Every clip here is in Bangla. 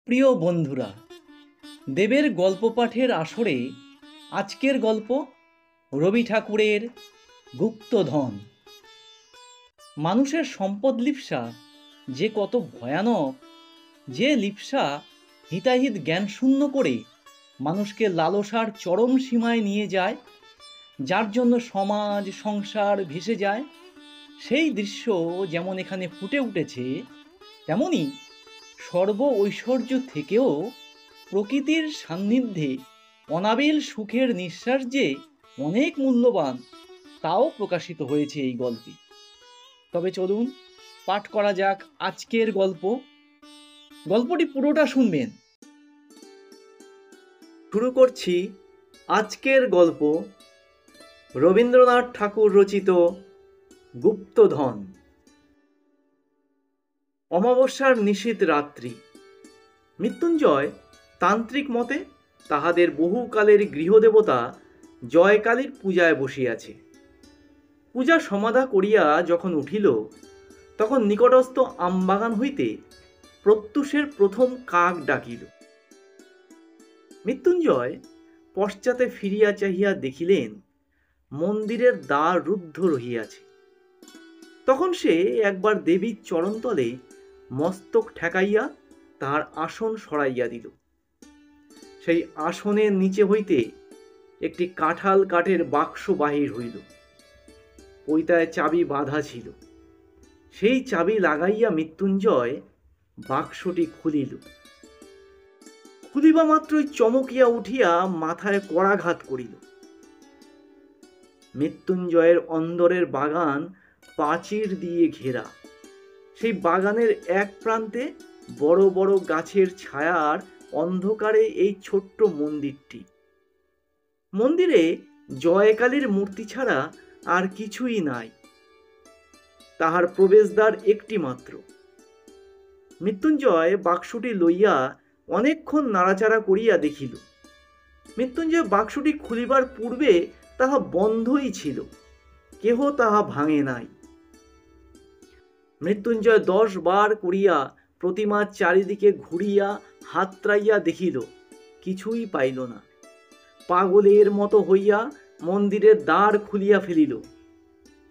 প্রিয় বন্ধুরা, দেবের গল্প পাঠের আসরে আজকের গল্প রবি ঠাকুরের গুপ্তধন। মানুষের সম্পদ লিপ্সা যে কত ভয়ানক, যে লিপ্সা হিতাহিত জ্ঞান শূন্য করে মানুষকে লালসার চরম সীমায় নিয়ে যায়, যার জন্য সমাজ সংসার ভেসে যায়, সেই দৃশ্য যেমন এখানে ফুটে উঠেছে, তেমনি সর্ব ঐশ্বর্য থেকেও প্রকৃতির সান্নিধ্যে অনাবিল সুখের নিঃশ্বাস যে অনেক মূল্যবান, তাও প্রকাশিত হয়েছে এই গল্পে। তবে চলুন পাঠ করা যাক আজকের গল্প। গল্পটি পুরোটা শুনবেন। শুরু করছি আজকের গল্প, রবীন্দ্রনাথ ঠাকুর রচিত গুপ্তধন। অমাবস্যার নিশীথ রাত্রি। মৃত্যুঞ্জয় তান্ত্রিক মতে তাহাদের বহুকালের গৃহদেবতা জয়কালীর পূজায় বসিয়াছে। পূজা সমাধা করিয়া যখন উঠিল, তখন নিকটস্থ আমবাগান হইতে প্রত্যুষের প্রথম কাক ডাকিল। মৃত্যুঞ্জয় পশ্চাতে ফিরিয়া চাহিয়া দেখিলেন মন্দিরের দ্বার রুদ্ধ রহিয়াছে। তখন সে একবার দেবীর চরণতলে মস্তক ঠেকাইয়া তাহার আসন সরাইয়া দিল। সেই আসনের নিচে হইতে একটি কাঁঠাল কাঠের বাক্স বাহির হইল। ওইটায় চাবি বাঁধা ছিল। সেই চাবি লাগাইয়া মৃত্যুঞ্জয় বাক্সটি খুলিল। খুলিবা মাত্রই চমকিয়া উঠিয়া মাথায় করাঘাত করিল। মৃত্যুঞ্জয়ের অন্দরের বাগান প্রাচীর দিয়ে ঘেরা। সেই বাগানের এক প্রান্তে বড় বড় গাছের ছায়ার অন্ধকারে এই ছোট্ট মন্দিরটি। মন্দিরে জয়কালীর মূর্তি ছাড়া আর কিছুই নাই। তাহার প্রবেশদ্বার একটি মাত্র। মৃত্যুঞ্জয় বাক্সটি লইয়া অনেকক্ষণ নাড়াচাড়া করিয়া দেখিল। মৃত্যুঞ্জয় বাক্সটি খুলিবার পূর্বে তাহা বন্ধই ছিল, কেহ তাহা ভাঙে নাই। মৃত্যুঞ্জয় 10 বার করিয়া প্রতিমার চারিদিকে ঘুরিয়া হাতড়াইয়া দেখিল, কিছুই পাইল না। পাগলের মতো হইয়া মন্দিরের দ্বার খুলিয়া ফেলিল।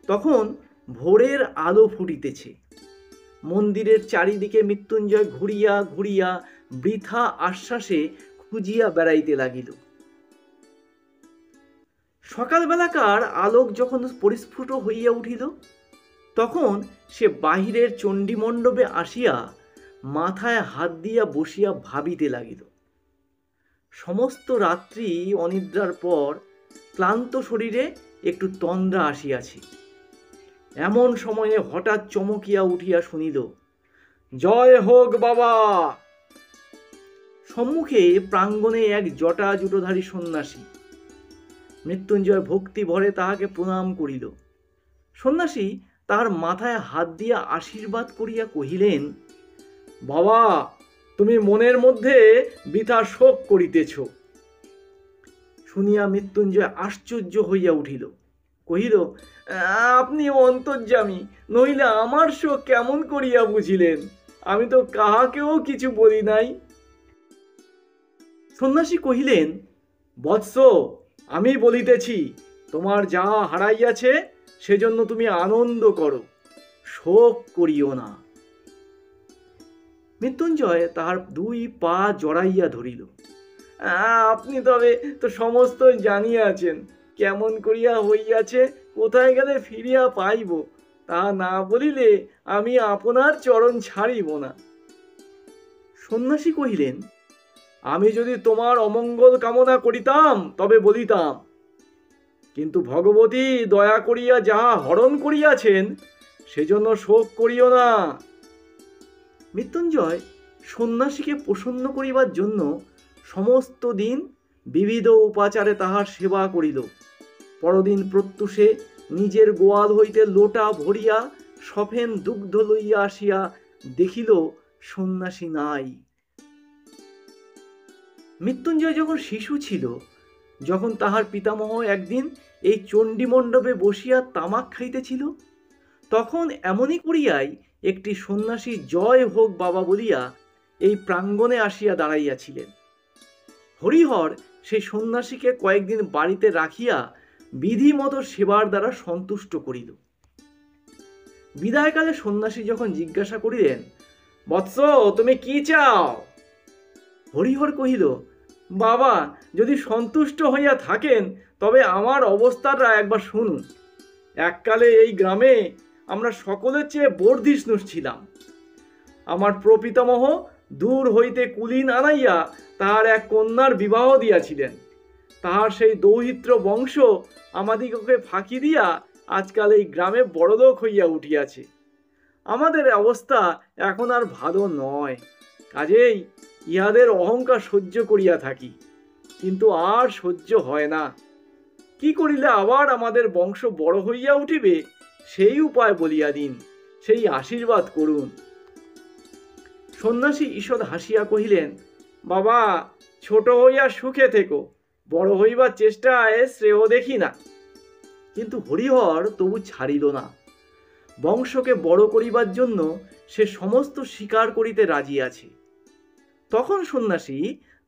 তখন ভোরের আলো ফুটিতেছে। মন্দিরের চারিদিকে মৃত্যুঞ্জয় ঘুরিয়া ঘুরিয়া বৃথা আশ্বাসে খুঁজিয়া বেড়াইতে লাগিল। সকালবেলাকার আলোক যখন পরিস্ফুট হইয়া উঠিল, তখন সে বাহিরের চণ্ডীমণ্ডপে আসিয়া মাথায় হাত দিয়া বসিয়া ভাবিতে লাগিল। সমস্ত রাত্রি অনিদ্রার পর ক্লান্ত শরীরে একটু তন্দ্রা আসিয়াছে। এমন সময়ে হঠাৎ চমকিয়া উঠিয়া শুনিল, জয় হোক বাবা। সম্মুখে প্রাঙ্গণে এক জটা জুটোধারী সন্ন্যাসী। মৃত্যুঞ্জয় ভক্তি ভরে তাহাকে প্রণাম করিল। সন্ন্যাসী তাহার মাথায় হাত দিয়া আশীর্বাদ করিয়া কহিলেন, বাবা, তুমি মনের মধ্যে বৃথা শোক করিতেছ। শুনিয়া মৃত্যুঞ্জয় আশ্চর্য হইয়া উঠিল। কহিল, আপনি অন্তর্যামী, নইলে আমার শোক কেমন করিয়া বুঝিলেন? আমি তো কাহাকেও কিছু বলি নাই। সন্ন্যাসী কহিলেন, বৎস, আমি বলিতেছি, তোমার যাহা হারাইয়াছে সেজন্য তুমি আনন্দ করো, শোক করিও না। মৃত্যুঞ্জয় তাহার 2 পা জড়াইয়া ধরিল। আপনি তবে তো সমস্তই জানিয়াছেন, কেমন করিয়া হইয়াছে, কোথায় গেলে ফিরিয়া পাইব, তাহা না বলিলে আমি আপনার চরণ ছাড়িব না। সন্ন্যাসী কহিলেন, আমি যদি তোমার অমঙ্গল কামনা করিতাম তবে বলিতাম, কিন্তু ভগবতী দয়া করিয়া যাহা হরণ করিয়াছেন সেজন্য শোক করিও না। মৃত্যুঞ্জয় সন্ন্যাসীকে প্রসন্ন করিবার জন্য সমস্ত দিন বিবিধ উপাচারে তাহার সেবা করিল। পরদিন প্রত্যুষে নিজের গোয়াল হইতে লোটা ভরিয়া সফেন দুগ্ধ লইয়া আসিয়া দেখিল সন্ন্যাসী নাই। মৃত্যুঞ্জয় যখন শিশু ছিল, যখন তাহার পিতামহ একদিন এই চণ্ডীমণ্ডপে বসিয়া তামাক খাইতেছিল, তখন এমনই করিয়াই একটি সন্ন্যাসী জয় হোক বাবা বলিয়া এই প্রাঙ্গণে আসিয়া দাঁড়াইয়াছিলেন। হরিহর সেই সন্ন্যাসীকে কয়েকদিন বাড়িতে রাখিয়া বিধিমতো সেবার দ্বারা সন্তুষ্ট করিল। বিদায়কালে সন্ন্যাসী যখন জিজ্ঞাসা করিলেন, বৎস, তুমি কি চাও? হরিহর কহিল, বাবা, যদি সন্তুষ্ট হইয়া থাকেন তবে আমার অবস্থাটা একবার শুনুন। এককালে এই গ্রামে আমরা সকলের চেয়ে বর্ধিষ্ণু ছিলাম। আমার প্রপিতামহ দূর হইতে কুলীন আনাইয়া তাহার এক কন্যার বিবাহ দিয়াছিলেন। তাহার সেই দৌহিত্র বংশ আমাদিগকে ফাঁকি দিয়া আজকাল এই গ্রামে বড়লোক হইয়া উঠিয়াছে। আমাদের অবস্থা এখন আর ভালো নয়, কাজেই ইহাদের অহংকার সহ্য করিয়া থাকি, কিন্তু আর সহ্য হয় না। কি করিলে আবার আমাদের বংশ বড় হইয়া উঠিবে সেই উপায় বলিয়া দিন, সেই আশীর্বাদ করুন। সন্ন্যাসী ঈষৎ হাসিয়া কহিলেন, বাবা, ছোট হইয়া সুখে থেকো, বড় হইবার চেষ্টায় শ্রেয় দেখি না। কিন্তু হরিহর তবু ছাড়িল না। বংশকে বড় করিবার জন্য সে সমস্ত স্বীকার করিতে রাজি আছে। তখন সন্ন্যাসী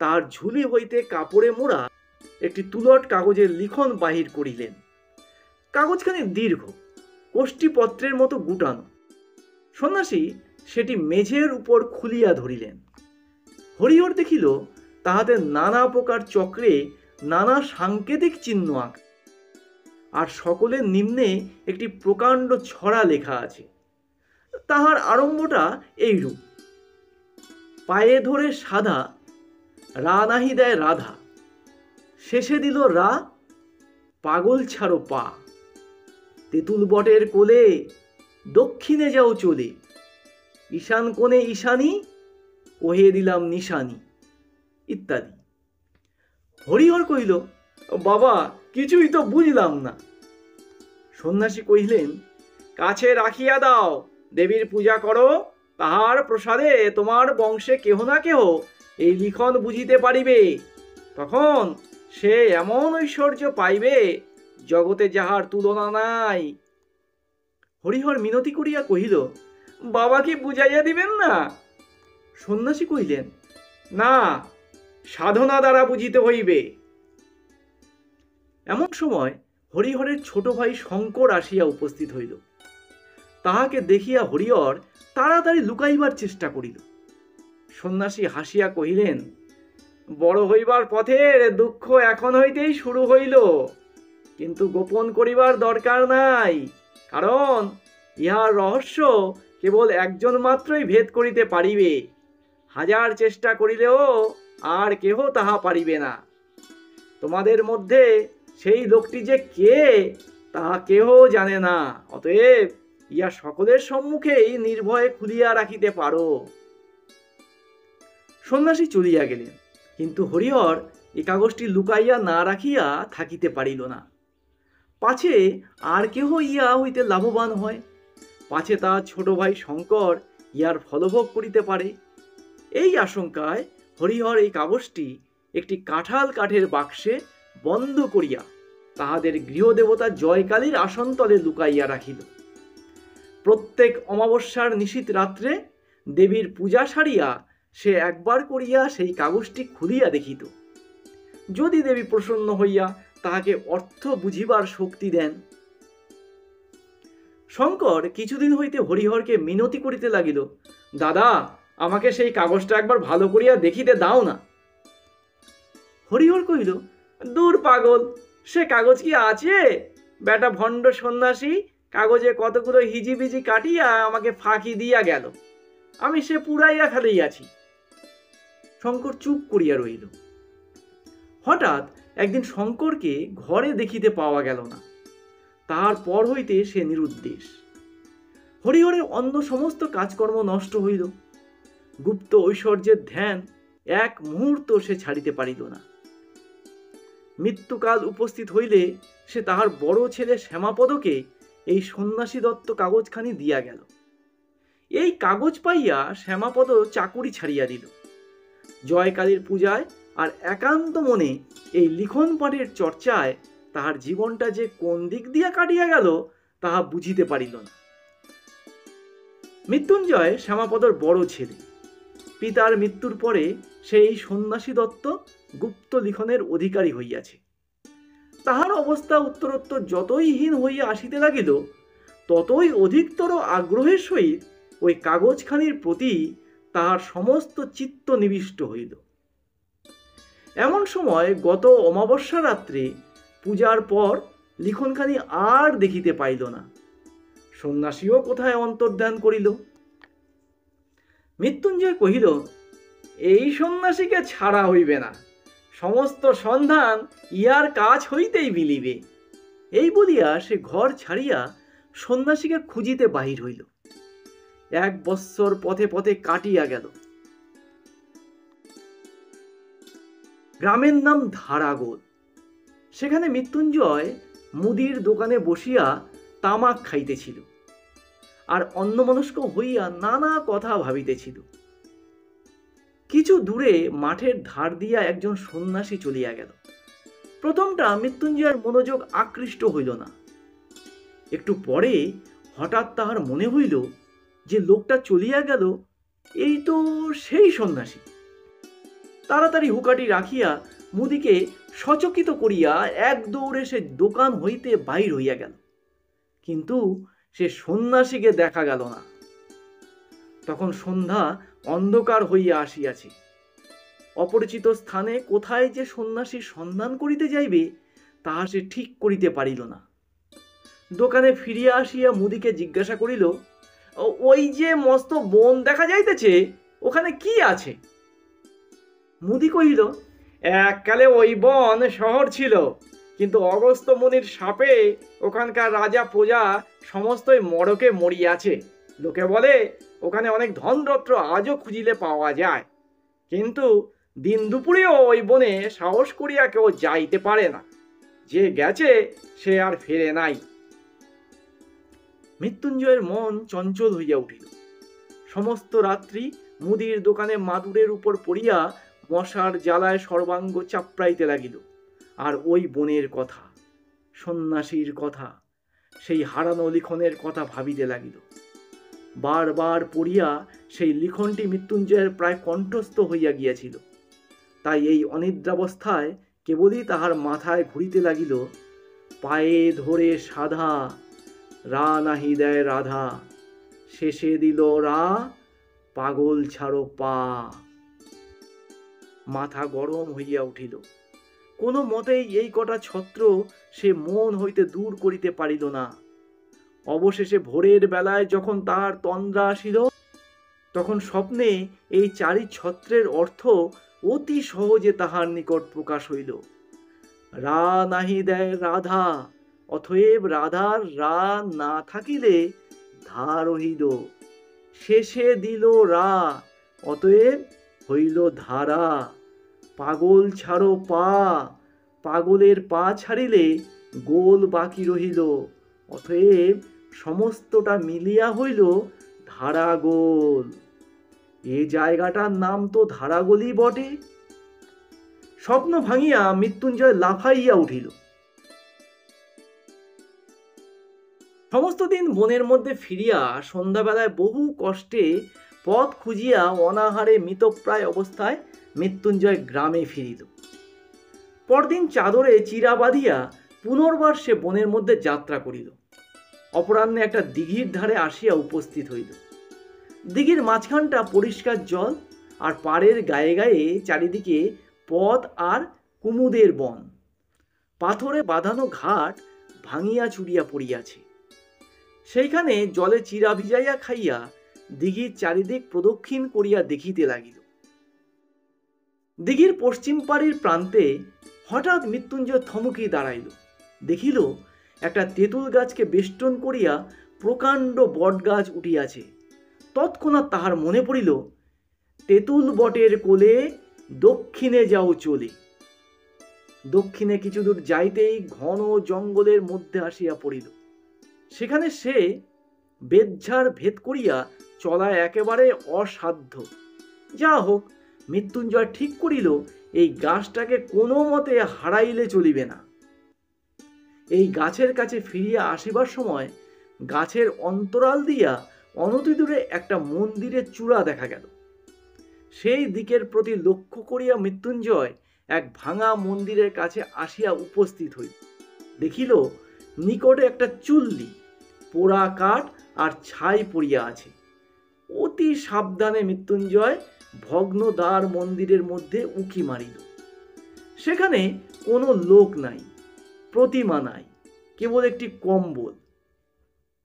তার ঝুলি হইতে কাপড়ে মোড়া একটি তুলট কাগজের লিখন বাহির করিলেন। কাগজখানি দীর্ঘ, কোষ্ঠীপত্রের মতো গুটানো। সন্ন্যাসী সেটি মেঝের উপর খুলিয়া ধরিলেন। হরিহর দেখিল তাহাতে নানা প্রকার চক্রে নানা সাংকেতিক চিহ্ন আঁকা, আর সকলের নিম্নে একটি প্রকাণ্ড ছড়া লেখা আছে। তাহার আরম্ভটা এইরূপ, পায়ে ধরে সাধা, রা নাহি দেয় রাধা, শেষে দিল রা, পাগল ছাড়ো পা, তেঁতুল বটের কোলে দক্ষিণে যাও চলে, ঈশান কোণে ঈশানী, ওহে দিলাম নিশানি, ইত্যাদি। হরিহর কহিল, বাবা, কিছুই তো বুঝলাম না। সন্ন্যাসী কহিলেন, কাছে রাখিয়া দাও, দেবীর পূজা করো, তাহার প্রসাদে তোমার বংশে কেহ না কেহ এই লিখন বুঝিতে পারিবে। তখন সে এমন ঐশ্বর্য পাইবে জগতে যাহার তুলনা নাই। হরিহর মিনতি করিয়া কহিল, বাবা কি বুঝাইয়া দিবেন না? সন্ন্যাসী কহিলেন, না, সাধনা দ্বারা বুঝিতে হইবে। এমন সময় হরিহরের ছোট ভাই শঙ্কর আসিয়া উপস্থিত হইল। তাহাকে দেখিয়া হরিহর তাড়াতাড়ি লুকাইবার চেষ্টা করিল। সন্ন্যাসী হাসিয়া কহিলেন, বড় হইবার পথের দুঃখ এখন হইতেই শুরু হইল, কিন্তু গোপন করিবার দরকার নাই, কারণ ইহার রহস্য কেবল একজন মাত্রই ভেদ করিতে পারিবে। হাজার চেষ্টা করিলেও আর কেহ তাহা পারিবে না। তোমাদের মধ্যে সেই লোকটি যে কে তাহা কেহ জানে না, অতএব ইয়া সকলের সম্মুখেই নির্ভয়ে খুলিয়া রাখিতে পারো। সন্ন্যাসী চলিয়া গেলেন, কিন্তু হরিহর এ কাগজটি লুকাইয়া না রাখিয়া থাকিতে পারিল না। পাছে আর কেহ ইয়া হইতে লাভবান হয়, পাছে তার ছোট ভাই শঙ্কর ইহার ফলভোগ করিতে পারে। এই আশঙ্কায় হরিহর এই কাগজটি একটি কাঁঠাল কাঠের বাক্সে বন্ধ করিয়া তাহাদের গৃহদেবতা জয়কালীর আসনতলে লুকাইয়া রাখিল। প্রত্যেক অমাবস্যার নিশীথ রাত্রে দেবীর পূজা সারিয়া সে একবার করিয়া সেই কাগজটি খুলিয়া দেখিত। যদি দেবী প্রসন্ন হইয়া তাহাকে অর্থ বুঝিবার শক্তি দেন। শঙ্কর কিছুদিন হইতে হরিহরকে মিনতি করিতে লাগিল, দাদা, আমাকে সেই কাগজটা একবার ভালো করিয়া দেখিতে দাও না। হরিহর কহিল, দূর পাগল, সে কাগজ কি আছে? বেটা ভণ্ড সন্ন্যাসী কাগজে কতগুলো হিজিবিজি কাটিয়া আমাকে ফাঁকি দিয়া গেল, আমি সে পুরাইয়া ফেলিয়াছি। শঙ্কর চুপ করিয়া রহিল। হঠাৎ একদিন শঙ্করকে ঘরে দেখিতে পাওয়া গেল না। তাহার পর হইতে সে নিরুদ্দেশ। হরিহরের অন্য সমস্ত কাজকর্ম নষ্ট হইল। গুপ্ত ঐশ্বর্যের ধ্যান এক মুহূর্ত সে ছাড়িতে পারিল না। মৃত্যুকাল উপস্থিত হইলে সে তাহার বড় ছেলে শ্যামাপদকে এই সন্ন্যাসী দত্ত কাগজখানি দিয়া গেল। এই কাগজ পাইয়া শ্যামাপদ চাকুরি ছাড়িয়া দিল। জয়কালীর পূজায় আর একান্ত মনে এই লিখন পাঠের চর্চায় তাহার জীবনটা যে কোন দিক দিয়া কাটিয়া গেল তাহা বুঝিতে পারিল না। মৃত্যুঞ্জয় শ্যামাপদর বড় ছেলে। পিতার মৃত্যুর পরে সেই সন্ন্যাসী দত্ত গুপ্ত লিখনের অধিকারী হইয়াছে। তাহার অবস্থা উত্তরোত্তর যতই হীন হইয়া আসিতে লাগিল, ততই অধিকতর আগ্রহের সহিত ওই কাগজখানির প্রতি তাহার সমস্ত চিত্ত নিবিষ্ট হইল। এমন সময় গত অমাবস্যা রাত্রে পূজার পর লিখনখানি আর দেখিতে পাইল না। সন্ন্যাসীও কোথায় অন্তর্ধান করিল। মৃত্যুঞ্জয় কহিল, এই সন্ন্যাসীকে ছাড়া হইবে না, সমস্ত সন্ধান ইহার কাজ হইতেই মিলিবে। এই বলিয়া সে ঘর ছাড়িয়া সন্ন্যাসীকে খুঁজিতে বাহির হইল। 1 বৎসর পথে পথে কাটিয়া গেল। গ্রামের নাম ধারাগোল। সেখানে মৃত্যুঞ্জয় মুদির দোকানে বসিয়া তামাক খাইতেছিল আর অন্যমনস্ক হইয়া নানা কথা ভাবিতেছিল। কিছু দূরে মাঠের ধার দিয়া একজন সন্ন্যাসী চলিয়া গেল। প্রথমটা মৃত্যুঞ্জয়ের মনোযোগ আকৃষ্ট হইল না। একটু পরে হঠাৎ তাহার মনে হইল যে লোকটা চলিয়া গেল, এই তো সেই সন্ন্যাসী। তাড়াতাড়ি হুকাটি রাখিয়া মুদিকে সচকিত করিয়া এক দৌড়ে সে দোকান হইতে বাহির হইয়া গেল, কিন্তু সে সন্ন্যাসীকে দেখা গেল না। তখন সন্ধ্যা অন্ধকার হইয়া আসিয়াছে। অপরিচিত স্থানে কোথায় যে সন্ন্যাসীর সন্ধান করিতে যাইবে তাহা সে ঠিক করিতে পারিল না। দোকানে ফিরিয়া আসিয়া মুদিকে জিজ্ঞাসা করিল, ওই যে মস্ত বন দেখা যাইতেছে, ওখানে কি আছে? মুদি কহিল, এককালে ওই বন শহর ছিল, কিন্তু অগস্ত্য মুনির শাপে ওখানকার রাজা প্রজা সমস্তই মড়কে মরিয়াছে। লোকে বলে ওখানে অনেক ধনরত্ন আজও খুঁজিলে পাওয়া যায়, কিন্তু দিন দুপুরেও ওই বনে সাহস করিয়া কেউ যাইতে পারে না। যে গেছে সে আর ফেরে নাই। মৃত্যুঞ্জয়ের মন চঞ্চল হইয়া উঠিল। সমস্ত রাত্রি মুদির দোকানে মাদুরের উপর পড়িয়া মশার জ্বালায় সর্বাঙ্গ চাপড়াইতে লাগিল। আর ওই বনের কথা, সন্ন্যাসীর কথা, সেই হারানো লিখনের কথা ভাবিতে লাগিল। বারবার পড়িয়া সেই লিখনটি মৃত্যুঞ্জয়ের প্রায় কণ্ঠস্থ হইয়া গিয়াছিল। তাই এই অনিদ্রাবস্থায় কেবলই তাহার মাথায় ঘুরিতে লাগিল, পায়ে ধরে সাধা, রা নাহি দেয় রাধা, শেষে দিল রা, পাগল ছাড়ো পা। মাথা গরম হইয়া উঠিল। কোনো মতেই এই কটা ছত্র সে মন হইতে দূর করিতে পারিল না। অবশেষে ভোরের বেলায় যখন তাহার তন্দ্রা আসিল, তখন স্বপ্নে এই 4 ছত্রের অর্থ অতি সহজে তাহার নিকট প্রকাশ হইল। রা নাহি দেয় রাধা, অতএব রাধার রা না থাকিলে ধা রহিল, শেষে দিল রা, অতএব হইল ধারা, পাগল ছাড়ো পা, পাগলের পা ছাড়িলে গোল বাকি রহিল, অতএব সমস্তটা মিলিয়া হইল ধারাগোল। এ জায়গাটার নাম তো ধারাগোলই বটে। স্বপ্ন ভাঙিয়া মৃত্যুঞ্জয় লাফাইয়া উঠিল। সমস্ত দিন বনের মধ্যে ফিরিয়া সন্ধ্যাবেলায় বহু কষ্টে পথ খুঁজিয়া অনাহারে মৃতপ্রায় অবস্থায় মৃত্যুঞ্জয় গ্রামে ফিরিল। পরদিন চাদরে চিরা বাঁধিয়া পুনর্বার সে বনের মধ্যে যাত্রা করিল। অপরাহ্নে একটা দিঘির ধারে আসিয়া উপস্থিত হইল। দিঘির মাঝখানটা পরিষ্কার জল, আর পাড়ের গায়ে গায়ে চারিদিকে পথ আর কুমুদের বন। পাথরে বাঁধানো ঘাট ভাঙিয়া চুরিয়া পড়িয়াছে। সেইখানে জলে চিরা ভিজাইয়া খাইয়া দিঘির চারিদিক প্রদক্ষিণ করিয়া দেখিতে লাগিল। দিঘির পশ্চিম পাড়ির প্রান্তে হঠাৎ মৃত্যুঞ্জয় থমকিয়া দাঁড়াইল। দেখিল একটা তেঁতুল গাছকে বেষ্টন করিয়া প্রকাণ্ড বট গাছ উঠিয়াছে। তৎক্ষণাৎ তাহার মনে পড়িল, তেঁতুল বটের কোলে দক্ষিণে যাও চলে। দক্ষিণে কিছু দূর যাইতেই ঘন জঙ্গলের মধ্যে আসিয়া পড়িল। সেখানে সে বেতঝাড় ভেদ করিয়া চলা একেবারে অসাধ্য। যা হোক, মৃত্যুঞ্জয় ঠিক করিল এই গাছটাকে কোনো মতে হারাইলে চলিবে না। এই গাছের কাছে ফিরিয়া আসিবার সময় গাছের অন্তরাল দিয়া অনতিদূরে একটা মন্দিরের চূড়া দেখা গেল। সেই দিকের প্রতি লক্ষ্য করিয়া মৃত্যুঞ্জয় এক ভাঙা মন্দিরের কাছে আসিয়া উপস্থিত হইল। দেখিল নিকটে একটা চুল্লি, পোড়া কাঠ আর ছাই পড়িয়া আছে। অতি সাবধানে মৃত্যুঞ্জয় ভগ্ন দ্বার মন্দিরের মধ্যে উঁকি মারিল। সেখানে কোনো লোক নাই, প্রতিমা নাই, কেবল একটি কম্বল,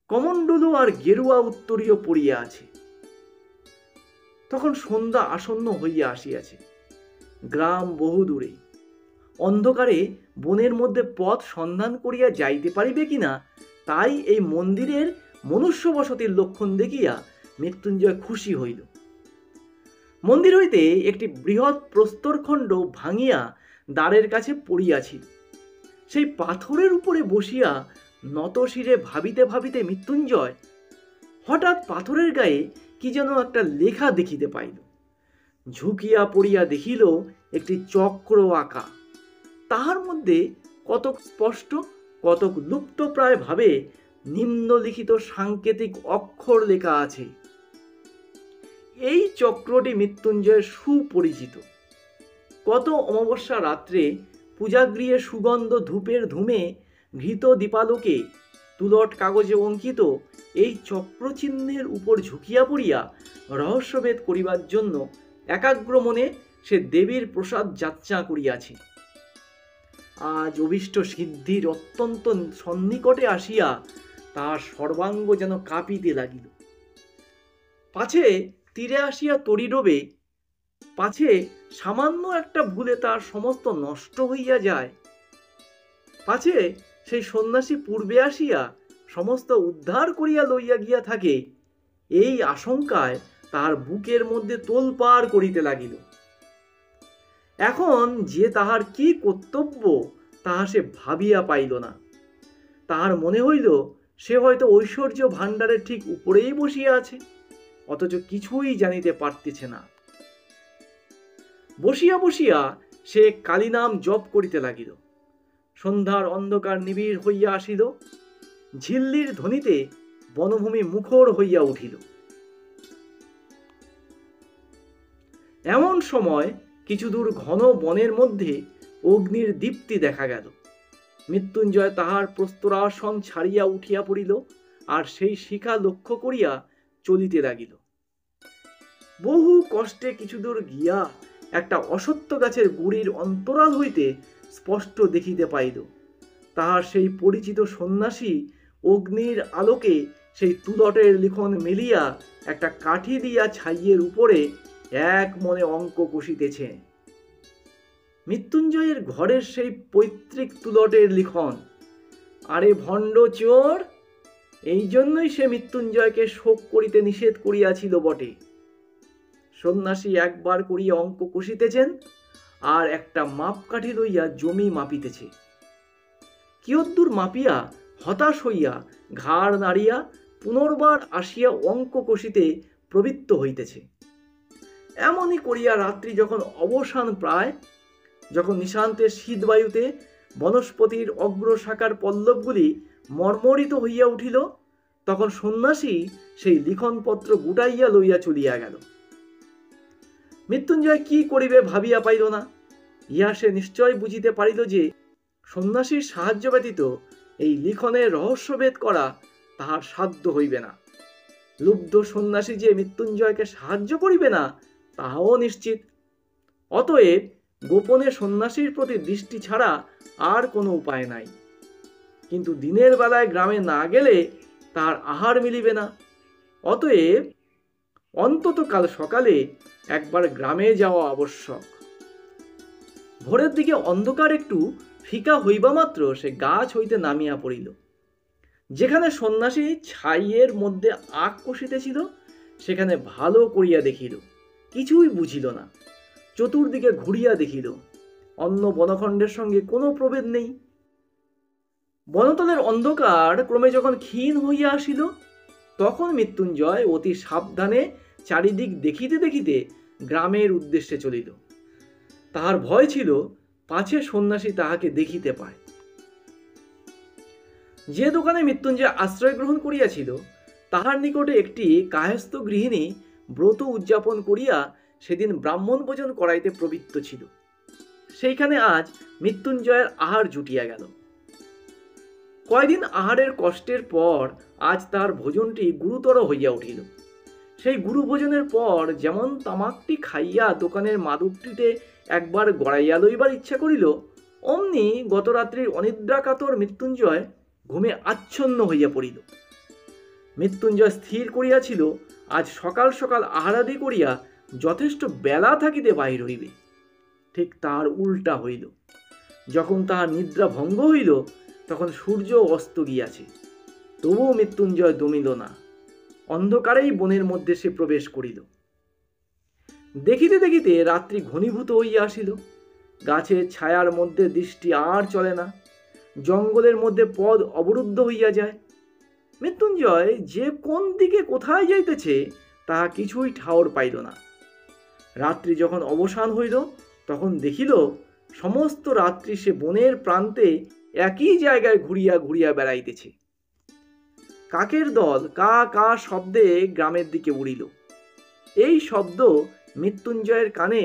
কমণ্ডলু আর গেরুয়া উত্তরীয় পড়িয়া আছে। তখন সন্ধ্যা আসন্ন হইয়া আসিয়াছে। গ্রাম বহু দূরে। অন্ধকারে বনের মধ্যে পথ সন্ধান করিয়া যাইতে পারিবে কিনা তাই এই মন্দিরের মনুষ্য বসতির লক্ষণ দেখিয়া মৃত্যুঞ্জয় খুশি হইল। মন্দির হইতে একটি বৃহৎ প্রস্তরখণ্ড ভাঙিয়া দ্বারের কাছে পড়িয়াছিল। সেই পাথরের উপরে বসিয়া নতশিরে ভাবিতে ভাবিতে মৃত্যুঞ্জয় হঠাৎ পাথরের গায়ে কি যেন একটা লেখা দেখিতে পাইল। ঝুঁকিয়া পড়িয়া দেখিল একটি চক্র আঁকা। তাহার মধ্যে কতক স্পষ্ট, কতক লুপ্তপ্রায় ভাবে নিম্নলিখিত সাংকেতিক অক্ষর লেখা আছে। এই চক্রটি মৃত্যুঞ্জয়ের সুপরিচিত। কত অমাবস্যা রাত্রে পূজাগৃহে সুগন্ধ ধূপের ধূমে ঘৃত দীপালোকে তুলট কাগজে অঙ্কিত এই চক্রচিহ্নের উপর ঝুঁকিয়া পড়িয়া রহস্যভেদ করিবার জন্য একাগ্র মনে সে দেবীর প্রসাদ যাত্রা করিয়াছে। আজ অভীষ্ট সিদ্ধির অত্যন্ত সন্নিকটে আসিয়া তাহার সর্বাঙ্গ যেন কাঁপিতে লাগিল। পাছে তীরে আসিয়া তরিডোবে, পাছে সামান্য একটা ভুলে তার সমস্ত নষ্ট হইয়া যায়, পাছে সেই সন্ন্যাসী পূর্বে আসিয়া সমস্ত উদ্ধার করিয়া লইয়া গিয়া থাকে, এই আশঙ্কায় তাহার বুকের মধ্যে তোলপাড় করিতে লাগিল। এখন যে তাহার কি কর্তব্য তাহা সে ভাবিয়া পাইল না। তাহার মনে হইল সে হয়তো ঐশ্বর্য ভাণ্ডারের ঠিক উপরেই বসিয়া আছে, অথচ কিছুই জানিতে পারতেছে না। বসিয়া বসিয়া সে কালীনাম জপ করিতে লাগিল। সন্ধ্যার অন্ধকার নিবিড় হইয়া আসিল। ঝিল্লির ধ্বনিতে বনভূমি মুখর হইয়া উঠিল। এমন সময় কিছু দূর ঘন বনের মধ্যে অগ্নির দীপ্তি দেখা গেল। মৃত্যুঞ্জয় তাহার প্রস্তরাসন ছাড়িয়া উঠিয়া পড়িল আর সেই শিখা লক্ষ্য করিয়া চলিতে লাগিল। বহু কষ্টে কিছু দূর গিয়া একটা অসত্য গাছের গুড়ির অন্তরাল হইতে স্পষ্ট দেখিতে পাইল তাহার সেই পরিচিত সন্ন্যাসী অগ্নির আলোকে সেই তুলটের লিখন মেলিয়া একটা কাঠি দিয়া ছাইয়ের উপরে এক মনে অঙ্ক কষিতেছে। মৃত্যুঞ্জয়ের ঘরের সেই পৈতৃক তুলটের লিখন। আরে ভণ্ড চোর! এই জন্যই সে মৃত্যুঞ্জয়কে শোক করিতে নিষেধ করিয়াছিল বটে। সন্ন্যাসী একবার করিয়া অঙ্ক কষিতেছেন আর একটা মাপকাঠি লইয়া জমি মাপিতেছে। কিয়দ্দূর মাপিয়া হতাশ হইয়া ঘাড় নাড়িয়া পুনর্বার আসিয়া অঙ্ক কষিতে প্রবৃত্ত হইতেছে। এমনই করিয়া রাত্রি যখন অবসান প্রায়, যখন নিশান্তের শীতবায়ুতে বনস্পতির অগ্রশাখার পল্লবগুলি মর্মরিত হইয়া উঠিল, তখন সন্ন্যাসী সেই লিখনপত্র গুটাইয়া লইয়া চলিয়া গেল। মৃত্যুঞ্জয় কি করিবে ভাবিয়া পাইল না। ইহা সে নিশ্চয় বুঝিতে পারিল যে সন্ন্যাসীর সাহায্য ব্যতীত এই লিখনের রহস্যভেদ করা তাহার সাধ্য হইবে না। লুব্ধ সন্ন্যাসী যে মৃত্যুঞ্জয়কে সাহায্য করিবে না তাহাও নিশ্চিত। অতএব গোপনে সন্ন্যাসীর প্রতি দৃষ্টি ছাড়া আর কোনো উপায় নাই। কিন্তু দিনের বেলায় গ্রামে না গেলে তার আহার মিলিবে না। অতএব অন্তত কাল সকালে একবার গ্রামে যাওয়া আবশ্যক। ভোরের দিকে অন্ধকার একটু ফিকা হইবা মাত্র সে গাছ হইতে নামিয়া পড়িল। যেখানে সন্ন্যাসী ছাইয়ের মধ্যে আগ কষিতেছিল সেখানে ভালো করিয়া দেখিল, কিছুই বুঝিল না। চতুর্দিকে ঘুরিয়া দেখিল, অন্য বনখণ্ডের সঙ্গে কোনো প্রভেদ নেই। বনতলের অন্ধকার ক্রমে যখন ক্ষীণ হইয়া আসিল, তখন মৃত্যুঞ্জয় অতি সাবধানে চারিদিক দেখিতে দেখিতে গ্রামের উদ্দেশ্যে চলিল। তাহার ভয় ছিল পাছে সন্ন্যাসী তাহাকে দেখিতে পায়। যে দোকানে মৃত্যুঞ্জয় আশ্রয় গ্রহণ করিয়াছিল তাহার নিকটে একটি কায়স্থ গৃহিণী ব্রত উদযাপন করিয়া সেদিন ব্রাহ্মণ ভোজন করাইতে প্রবৃত্ত ছিল। সেইখানে আজ মৃত্যুঞ্জয়ের আহার জুটিয়া গেল। কয়দিন আহারের কষ্টের পর আজ তার ভোজনটি গুরুতর হইয়া উঠিল। সেই গুরু ভোজনের পর যেমন তামাকটি খাইয়া দোকানের মাদুরটিতে একবার গড়াইয়া লইবার ইচ্ছা করিল, অমনি গতরাত্রির অনিদ্রাকাতর মৃত্যুঞ্জয় ঘুমে আচ্ছন্ন হইয়া পড়িল। মৃত্যুঞ্জয় স্থির করিয়াছিল আজ সকাল সকাল আহারাদি করিয়া যথেষ্ট বেলা থাকিতে বাহির হইবে। ঠিক তার উল্টা হইল। যখন তাহার নিদ্রা ভঙ্গ হইল তখন সূর্য অস্ত গিয়াছে, তবুও মৃত্যুঞ্জয় দমিল না। অন্ধকারেই বনের মধ্যে সে প্রবেশ করিল। দেখিতে দেখিতে রাত্রি ঘনীভূত হইয়া আসিল। গাছের ছায়ার মধ্যে দৃষ্টি আর চলে না। জঙ্গলের মধ্যে পথ অবরুদ্ধ হইয়া যায়। মৃত্যুঞ্জয় যে কোন দিকে কোথায় যাইতেছে তাহা কিছুই ঠাওর পাইল না। রাত্রি যখন অবসান হইল তখন দেখিল সমস্ত রাত্রি সে বনের প্রান্তে একই জায়গায় ঘুরিয়া ঘুরিয়া বেড়াইতেছে। কাকের দল কা কা শব্দে গ্রামের দিকে উড়িল। এই শব্দ মৃত্যুঞ্জয়ের কানে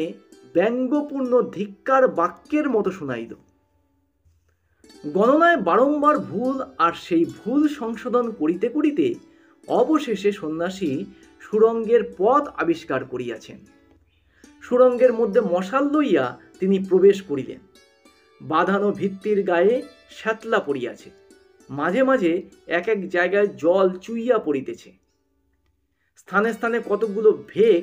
ব্যঙ্গপূর্ণ ধিক্কার বাক্যের মতো শুনাইল। গণনায় বারংবার ভুল, আর সেই ভুল সংশোধন করিতে করিতে অবশেষে সন্ন্যাসী সুড়ঙ্গের পথ আবিষ্কার করিয়াছেন। সুড়ঙ্গের মধ্যে মশাল লইয়া তিনি প্রবেশ করিলেন। বাঁধানো ভিত্তির গায়ে শ্যাতলা পড়িয়াছে, মাঝে মাঝে এক এক জায়গায় জল চুইয়া পড়িতেছে। স্থানে স্থানে কতকগুলো ভেক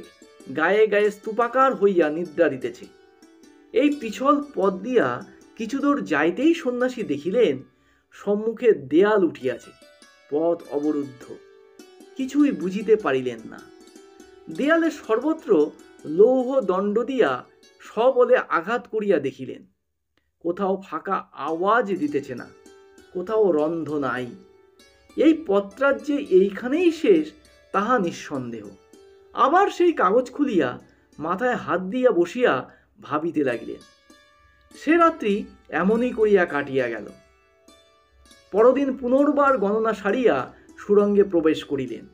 গায়ে গায়ে স্তূপাকার হইয়া নিদ্রা দিতেছে। এই পিছল পথ দিয়া কিছু দূর যাইতেই সন্ন্যাসী দেখিলেন সম্মুখে দেয়াল উঠিয়াছে, পথ অবরুদ্ধ। কিছুই বুঝিতে পারিলেন না। দেয়ালে সর্বত্র লৌহ দণ্ড দিয়া সবলে আঘাত করিয়া দেখিলেন। কোথাও ফাঁকা আওয়াজ দিতেছে না, কোথাও রন্ধ নাই। এই পথরাজ যে এইখানেই শেষ তাহা নিঃসন্দেহ। আবার সেই কাগজ খুলিয়া মাথায় হাত দিয়া বসিয়া ভাবিতে লাগিলেন। সে রাত্রি এমনই করিয়া কাটিয়া গেল। পরদিন পুনর্বার গণনা সারিয়া সুড়ঙ্গে প্রবেশ করিলেন।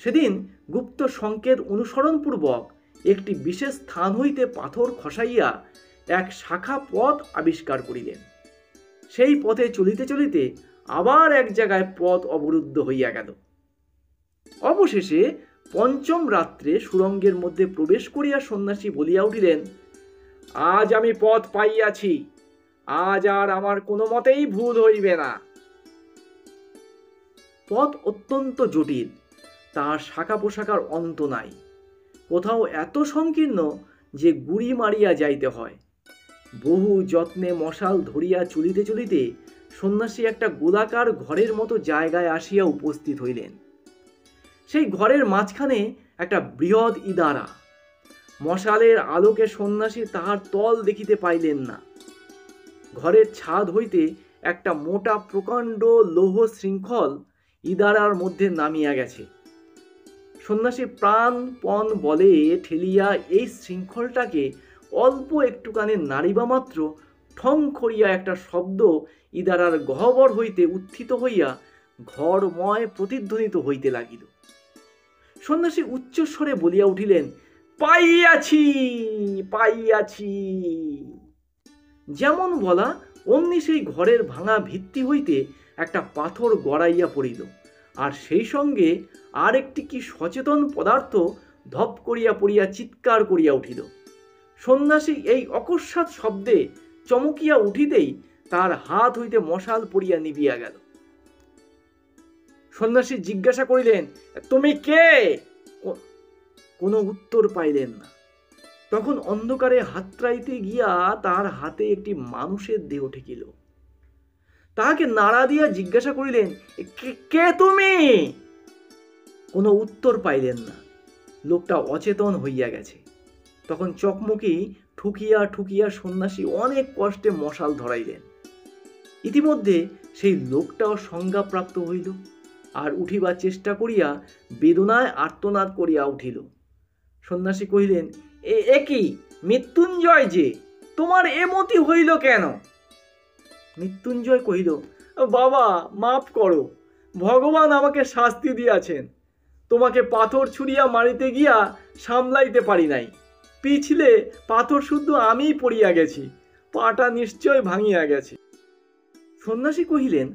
সেদিন গুপ্ত সংকেত অনুসরণপূর্বক একটি বিশেষ স্থান হইতে পাথর খসাইয়া এক শাখা পথ আবিষ্কার করিলেন। সেই পথে চলিতে চলিতে আবার এক জায়গায় পথ অবরুদ্ধ হইয়া গেল। অবশেষে পঞ্চম রাত্রে সুড়ঙ্গের মধ্যে প্রবেশ করিয়া সন্ন্যাসী বলিয়া উঠিলেন, আজ আমি পথ পাইয়াছি, আজ আর আমার কোনো মতেই ভুল হইবে না। পথ অত্যন্ত জটিল, তার শাখা পোশাকার অন্ত নাই। কোথাও এত সংকীর্ণ যে গুড়ি মারিয়া যাইতে হয়। বহু যত্নে মশাল ধরিয়া চলিতে চলিতে সন্ন্যাসী একটা গোলাকার ঘরের মতো জায়গায় আসিয়া উপস্থিত হইলেন। সেই ঘরের মাঝখানে একটা বৃহৎ ইদারা। মশালের আলোকে সন্ন্যাসী তাহার তল দেখিতে পাইলেন না। ঘরের ছাদ হইতে একটা মোটা প্রকাণ্ড লৌহ শৃঙ্খল ইদারার মধ্যে নামিয়া গেছে। সন্ন্যাসী প্রাণপণ বলে ঠেলিয়া এই শৃঙ্খলটাকে অল্প একটুখানি নাড়িবা মাত্র ঠং করিয়া একটা শব্দ ইদারার গহ্বর হইতে উত্থিত হইয়া ঘরময় প্রতিধ্বনিত হইতে লাগিল। সন্ন্যাসী উচ্চস্বরে বলিয়া উঠিলেন, পাইয়াছি, পাইয়াছি। যেমন বলা অমনি সেই ঘরের ভাঙা ভিত্তি হইতে একটা পাথর গড়াইয়া পড়িল, আর সেই সঙ্গে আর একটি কি সচেতন পদার্থ ধপ করিয়া পড়িয়া চিৎকার করিয়া উঠিল। সন্ন্যাসী এই অকস্মাৎ শব্দে চমকিয়া উঠিতেই তার হাত হইতে মশাল পড়িয়া নিভিয়া গেল। সন্ন্যাসী জিজ্ঞাসা করিলেন, তুমি কে? কোনো উত্তর পাইলেন না। তখন অন্ধকারে হাতড়াইতে গিয়া তার হাতে একটি মানুষের দেহ ঠেকিল। তাহাকে নাড়া দিয়া জিজ্ঞাসা করিলেন, কে তুমি? কোনো উত্তর পাইলেন না। লোকটা অচেতন হইয়া গেছে। তখন চকমকি ঠুকিয়া ঠুকিয়া সন্ন্যাসী অনেক কষ্টে মশাল ধরাইলেন। ইতিমধ্যে সেই লোকটাও সংজ্ঞাপ্রাপ্ত হইল, আর উঠিবার চেষ্টা করিয়া বেদনায় আর্তনাদ করিয়া উঠিল। সন্ন্যাসী কহিলেন, এ কি মৃত্যুঞ্জয় যে, তোমার এমতি হইল কেন? মৃত্যুঞ্জয় কহিল, বাবা মাফ করো, ভগবান আমাকে শাস্তি দিয়াছেন। তোমাকে পাথর ছুঁড়িয়া মারিতে গিয়া সামলাইতে পারি নাই। পিছলে পাথর শুদ্ধ আমিই পড়িয়া গেছি, পাটা নিশ্চয় ভাঙিয়া গেছে। সন্ন্যাসী কহিলেন,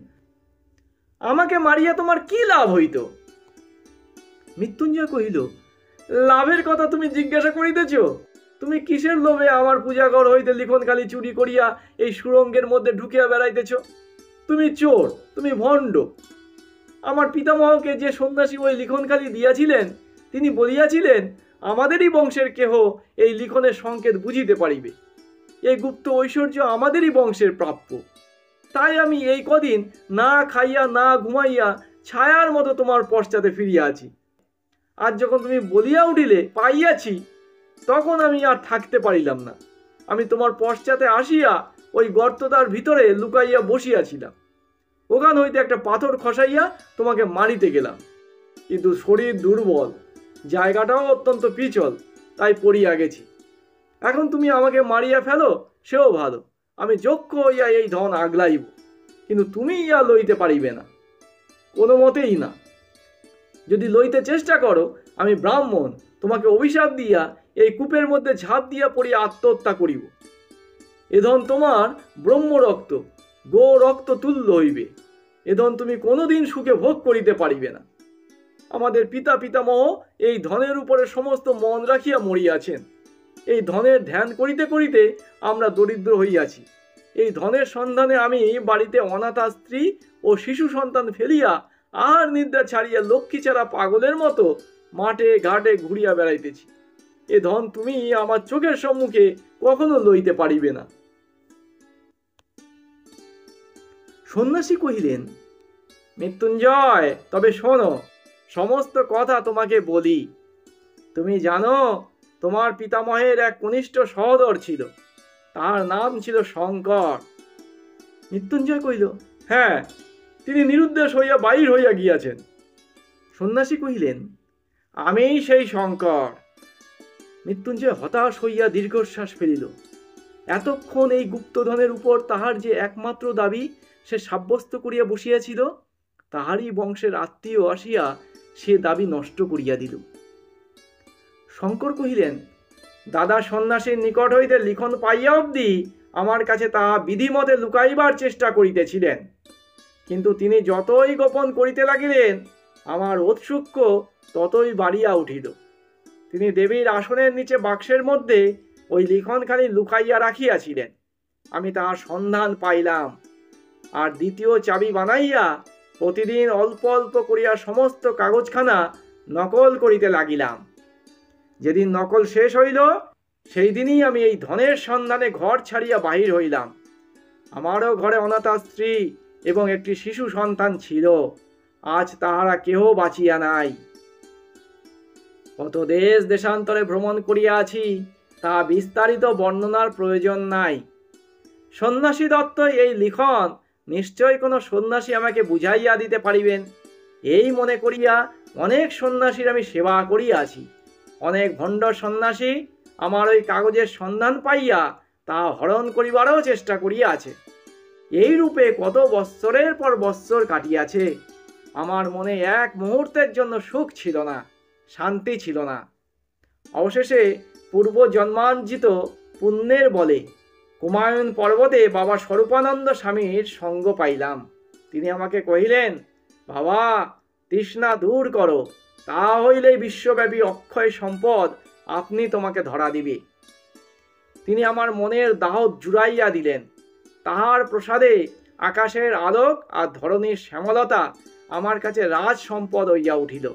আমাকে মারিয়া তোমার কি লাভ হইত? মৃত্যুঞ্জয় কহিল, লাভের কথা তুমি জিজ্ঞাসা করিতেছ? তুমি কিসের লোভে আমার পূজাঘর হইতে লিখনখালি চুরি করিয়া এই সুড়ঙ্গের মধ্যে ঢুকিয়া বেড়াইতেছ? তুমি চোর, তুমি ভণ্ড। আমার পিতামহকে যে সন্ন্যাসী ওই লিখনখালি দিয়াছিলেন, তিনি বলিয়াছিলেন, আমাদেরই বংশের কেহ এই লিখনের সংকেত বুঝিতে পারিবে। এই গুপ্ত ঐশ্বর্য আমাদেরই বংশের প্রাপ্য। তাই আমি এই কদিন না খাইয়া না ঘুমাইয়া ছায়ার মতো তোমার পশ্চাতে ফিরিয়া আছি। আজ যখন তুমি বলিয়া উঠিলে পাইয়াছি, তখন আমি আর থাকতে পারিলাম না। আমি তোমার পশ্চাতে আসিয়া ওই গর্তটার ভিতরে লুকাইয়া বসিয়াছিলাম। ওখান হইতে একটা পাথর খসাইয়া তোমাকে মারিতে গেলাম, কিন্তু শরীর দুর্বল, জায়গাটাও অত্যন্ত পিছল, তাই পড়িয়া গেছি। এখন তুমি আমাকে মারিয়া ফেলো, সেও ভালো, আমি যক্ষ হইয়া এই ধন আগলাইব, কিন্তু তুমি ইয়া লইতে পারিবে না, কোনো মতেই না। যদি লইতে চেষ্টা করো, আমি ব্রাহ্মণ, তোমাকে অভিশাপ দিয়া এই কূপের মধ্যে ঝাঁপ দিয়া পড়িয়া আত্মহত্যা করিব। এ ধন তোমার ব্রহ্ম রক্ত, গো রক্ত তুল্য হইবে। এ ধন তুমি কোনোদিন সুখে ভোগ করিতে পারিবে না। আমাদের পিতা পিতামহ এই ধনের উপরে সমস্ত মন রাখিয়া মরিয়াছেন। এই ধনের ধ্যান করিতে করিতে আমরা দরিদ্র হইয়াছি। এই ধনের সন্ধানে আমি বাড়িতে অনাথা স্ত্রী ও শিশু সন্তান ফেলিয়া আহার নিদ্রা ছাড়িয়া লক্ষ্মী ছাড়া পাগলের মতো মাঠে ঘাটে ঘুরিয়া বেড়াইতেছি। এ ধন তুমি আমার চোখের সম্মুখে কখনো লইতে পারিবে না। সন্ন্যাসী কহিলেন, মৃত্যুঞ্জয়, তবে শোনো, সমস্ত কথা তোমাকে বলি। তুমি জানো, তোমার পিতামহের এক কনিষ্ঠ সহোদর ছিল, তার নাম ছিল শঙ্কর। মৃত্যুঞ্জয় কহিল, হ্যাঁ, তিনি নিরুদ্দেশ হইয়া বাহির হইয়া গিয়াছেন। সন্ন্যাসী কহিলেন, আমিই সেই শঙ্কর। মৃত্যুঞ্জয় হতাশ হইয়া দীর্ঘশ্বাস ফেলিল। এতক্ষণ এই গুপ্তধনের উপর তাহার যে একমাত্র দাবি সে সাব্যস্ত করিয়া বসিয়াছিল, তাহারই বংশের আত্মীয় আসিয়া সে দাবি নষ্ট করিয়া দিল। শঙ্কর কহিলেন, দাদা সন্ন্যাসীর নিকট হইতে লিখন পাইয়া অবধি আমার কাছে তাহা বিধিমতে লুকাইবার চেষ্টা করিতেছিলেন, কিন্তু তিনি যতই গোপন করিতে লাগিলেন, আমার ঔৎসুক্য ততই বাড়িয়া উঠিল। তিনি দেবীর আসনের নিচে বাক্সের মধ্যে ওই লিখনখানি লুকাইয়া রাখিয়াছিলেন। আমি তাহার সন্ধান পাইলাম, আর দ্বিতীয় চাবি বানাইয়া প্রতিদিন অল্প অল্প করিয়া সমস্ত কাগজখানা নকল করিতে লাগিলাম। যেদিন নকল শেষ হইল, সেই দিনই আমি এই ধনের সন্ধানে ঘর ছাড়িয়া বাহির হইলাম। আমারও ঘরে অনাথা স্ত্রী এবং একটি শিশু সন্তান ছিল, আজ তাহারা কেহ বাঁচিয়া নাই। কত দেশ দেশান্তরে ভ্রমণ করিয়া আছি, তা বিস্তারিত বর্ণনার প্রয়োজন নাই। সন্ন্যাসী দত্ত এই লিখন নিশ্চয় কোনো সন্ন্যাসী আমাকে বুঝাইয়া দিতে পারিবেন, এই মনে করিয়া অনেক সন্ন্যাসীর আমি সেবা করিয়াছি। অনেক ভণ্ড সন্ন্যাসী আমার ওই কাগজের সন্ধান পাইয়া তা হরণ করিবারও চেষ্টা করিয়াছে। এই রূপে কত বৎসরের পর বৎসর কাটিয়াছে। আমার মনে এক মুহূর্তের জন্য সুখ ছিল না, শান্তি ছিল না। অবশেষে পূর্ব জন্মার্জিত পুণ্যের বলে কুমায়ুন পর্বতে বাবা স্বরূপানন্দ স্বামীর সঙ্গ পাইলাম। তিনি আমাকে কহিলেন, বাবা, তৃষ্ণা দূর করো, তা হইলে বিশ্বব্যাপী অক্ষয় সম্পদ আপনি তোমাকে ধরা দিবে। তিনি আমার মনের দাহ জুড়াইয়া দিলেন। তাহার প্রসাদে আকাশের আলোক আর ধরণীর শ্যামলতা আমার কাছে রাজ সম্পদ হইয়া উঠিল।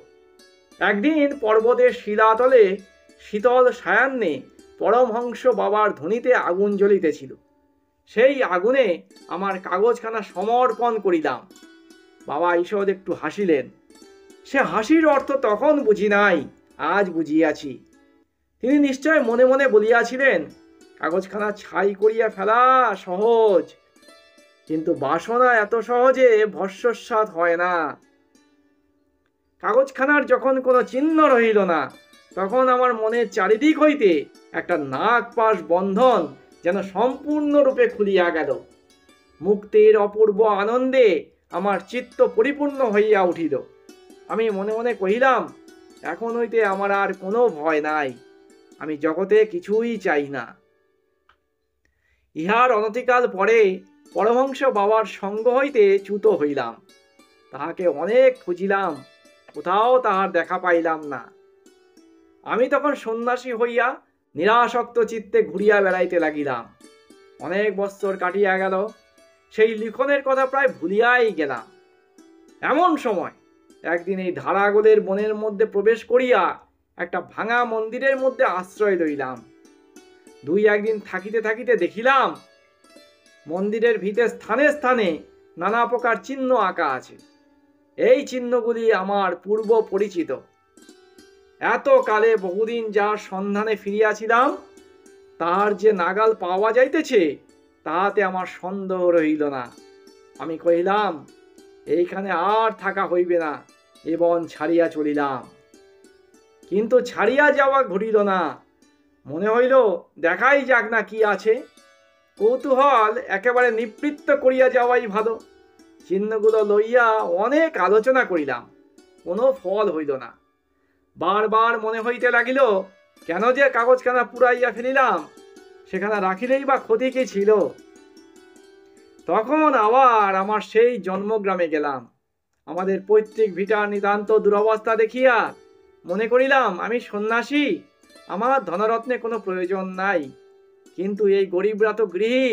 একদিন পর্বতের শিলাতলে শীতল সায়ান্নে পরমহংস বাবার ধ্বনিতে আগুন জ্বলিতেছিল। সেই আগুনে আমার কাগজখানা সমর্পণ করিলাম। বাবা ঈষৎ একটু হাসিলেন। সে হাসির অর্থ তখন বুঝি নাই, আজ বুঝিয়াছি। তিনি নিশ্চয় মনে মনে বলিয়াছিলেন, কাগজখানা ছাই করিয়া ফেলা সহজ, কিন্তু বাসনা এত সহজে ভস্মসাৎ হয় না। কাগজখানার যখন কোনো চিহ্ন রহিল না, তখন আমার মনের চারিদিক হইতে একটা নাগ পাশ বন্ধন যেন সম্পূর্ণরূপে খুলিয়া গেল। মুক্তির অপূর্ব আনন্দে আমার চিত্ত পরিপূর্ণ হইয়া উঠিল। আমি মনে মনে কহিলাম, এখন হইতে আমার আর কোনো ভয় নাই। আমি জগতে কিছুই চাই না। ইহার অনতিকাল পরে পরমহংস বাবার সঙ্গ হইতে চ্যুত হইলাম। তাহাকে অনেক খুঁজিলাম, কোথাও তাহার দেখা পাইলাম না। আমি তখন সন্ন্যাসী হইয়া নিরাসক্ত চিত্তে ঘুরিয়া বেড়াইতে লাগিলাম। অনেক বৎসর কাটিয়া গেল, সেই লিখনের কথা প্রায় ভুলিয়াই গেলাম। এমন সময় একদিন এই ধারাগোলের বনের মধ্যে প্রবেশ করিয়া একটা ভাঙা মন্দিরের মধ্যে আশ্রয় লইলাম। দুই একদিন থাকিতে থাকিতে দেখিলাম মন্দিরের ভিতরে স্থানে স্থানে নানা প্রকার চিহ্ন আঁকা আছে। এই চিহ্নগুলি আমার পূর্ব পরিচিত। এত কালে বহুদিন যার সন্ধানে ফিরিয়াছিলাম, তার যে নাগাল পাওয়া যাইতেছে তাহাতে আমার সন্দেহ রহিল না। আমি কহিলাম, এইখানে আর থাকা হইবে না, এ বন ছাড়িয়া চলিলাম। কিন্তু ছাড়িয়া যাওয়া ঘটিল না। মনে হইল দেখাই যাক না কি আছে। কৌতূহল একেবারে নিবৃত্ত করিয়া যাওয়াই ভালো। চিহ্নগুলো লইয়া অনেক আলোচনা করিলাম, কোনো ফল হইল না। বারবার মনে হইতে লাগিল, কেন যে কাগজখানা পুড়াইয়া ফেলিলাম, সেখানে রাখিলেই বা ক্ষতি কি ছিল। তখন আবার আমার সেই জন্মগ্রামে গেলাম। আমাদের পৈতৃক ভিটার নিতান্ত দুরবস্থা দেখিয়া মনে করিলাম আমি সন্ন্যাসী, আমার ধনরত্নে কোনো প্রয়োজন নাই। কিন্তু এই গরিবরা তো গৃহী,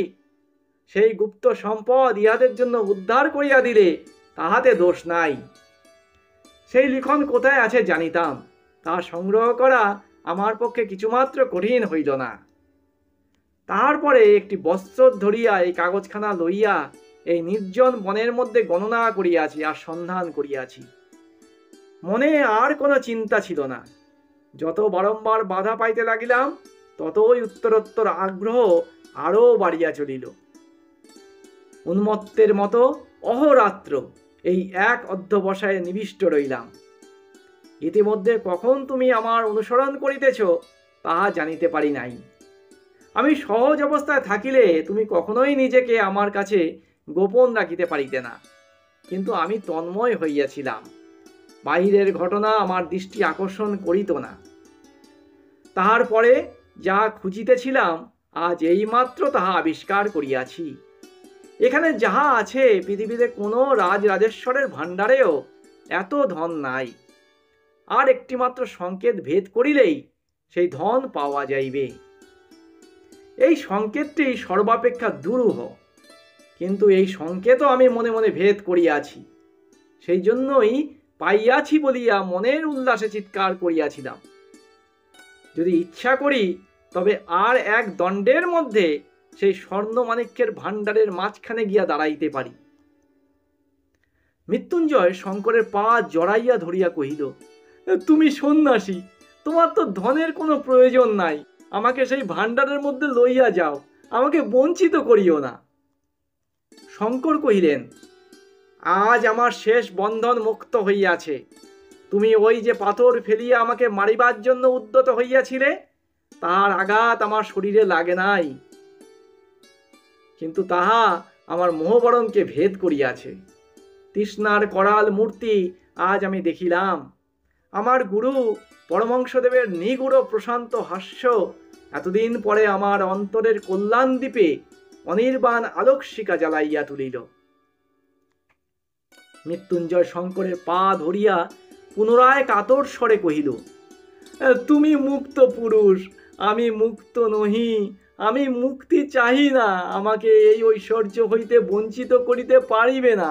সেই গুপ্ত সম্পদ ইহাদের জন্য উদ্ধার করিয়া দিলে তাহাতে দোষ নাই। সেই লিখন কোথায় আছে জানিতাম, তা সংগ্রহ করা আমার পক্ষে কিছুমাত্র কঠিন হইল না। তাহার পরে একটি বৎসর ধরিয়া এই কাগজখানা লইয়া এই নির্জন বনের মধ্যে গণনা করিয়াছি আর সন্ধান করিয়াছি। মনে আর কোনো চিন্তা ছিল না। যত বারংবার বাধা পাইতে লাগিলাম, ততই উত্তরোত্তর আগ্রহ আরও বাড়িয়া চলিল। উন্মত্তের মতো অহরাত্র এই এক অধ্যবসায়ে নিবিষ্ট রইলাম। ইতিমধ্যে কখন তুমি আমার অনুসরণ করিতেছ তাহা জানিতে পারি নাই। আমি সহজ অবস্থায় থাকিলে তুমি কখনোই নিজেকে আমার কাছে গোপন রাখিতে পারিতে না। কিন্তু আমি তন্ময় হইয়াছিলাম, বাহিরের ঘটনা আমার দৃষ্টি আকর্ষণ করিত না। তাহার পরে যা খুঁজিতেছিলাম আজ এইমাত্র তাহা আবিষ্কার করিয়াছি। এখানে যাহা আছে পৃথিবীতে কোনো রাজরাজেশ্বরের ভাণ্ডারেও এত ধন নাই। আর একটিমাত্র সংকেত ভেদ করিলেই সেই ধন পাওয়া যাইবে। এই সংকেতটি সর্বাপেক্ষা দুরূহ, কিন্তু এই সংকেতও আমি মনে মনে ভেদ করিয়াছি। সেই জন্যই পাইয়াছি বলিয়া মনের উল্লাসে চিৎকার করিয়াছিলাম। যদি ইচ্ছা করি তবে আর এক দণ্ডের মধ্যে সেই স্বর্ণমাণিক্যের ভাণ্ডারের মাঝখানে গিয়া দাঁড়াইতে পারি। মৃত্যুঞ্জয় শঙ্করের পা জড়াইয়া ধরিয়া কহিল, তুমি সন্ন্যাসী, তোমার তো ধনের কোনো প্রয়োজন নাই। আমাকে সেই ভাণ্ডারের মধ্যে লইয়া যাও, আমাকে বঞ্চিত করিও না। শঙ্কর কহিলেন, আজ আমার শেষ বন্ধন মুক্ত হইয়াছে। তুমি ওই যে পাথর ফেলিয়া আমাকে মারিবার জন্য উদ্যত হইয়াছিলে, তাহার আঘাত আমার শরীরে লাগে নাই, কিন্তু তাহা আমার মোহবরণকে ভেদ করিয়াছে। তৃষ্ণার করাল মূর্তি আজ আমি দেখিলাম। আমার গুরু পরমহংসদেবের নিগুড় প্রশান্ত হাস্য এতদিন পরে আমার অন্তরের কল্যাণ দ্বীপে অনির্বাণ আলোকশিখা জ্বালাইয়া তুলিল। মৃত্যুঞ্জয় শঙ্করের পা ধরিয়া পুনরায় কাতর স্বরে কহিল, তুমি মুক্ত পুরুষ, আমি মুক্ত নহি। আমি মুক্তি চাহি না, আমাকে এই ঐশ্বর্য হইতে বঞ্চিত করিতে পারিবে না।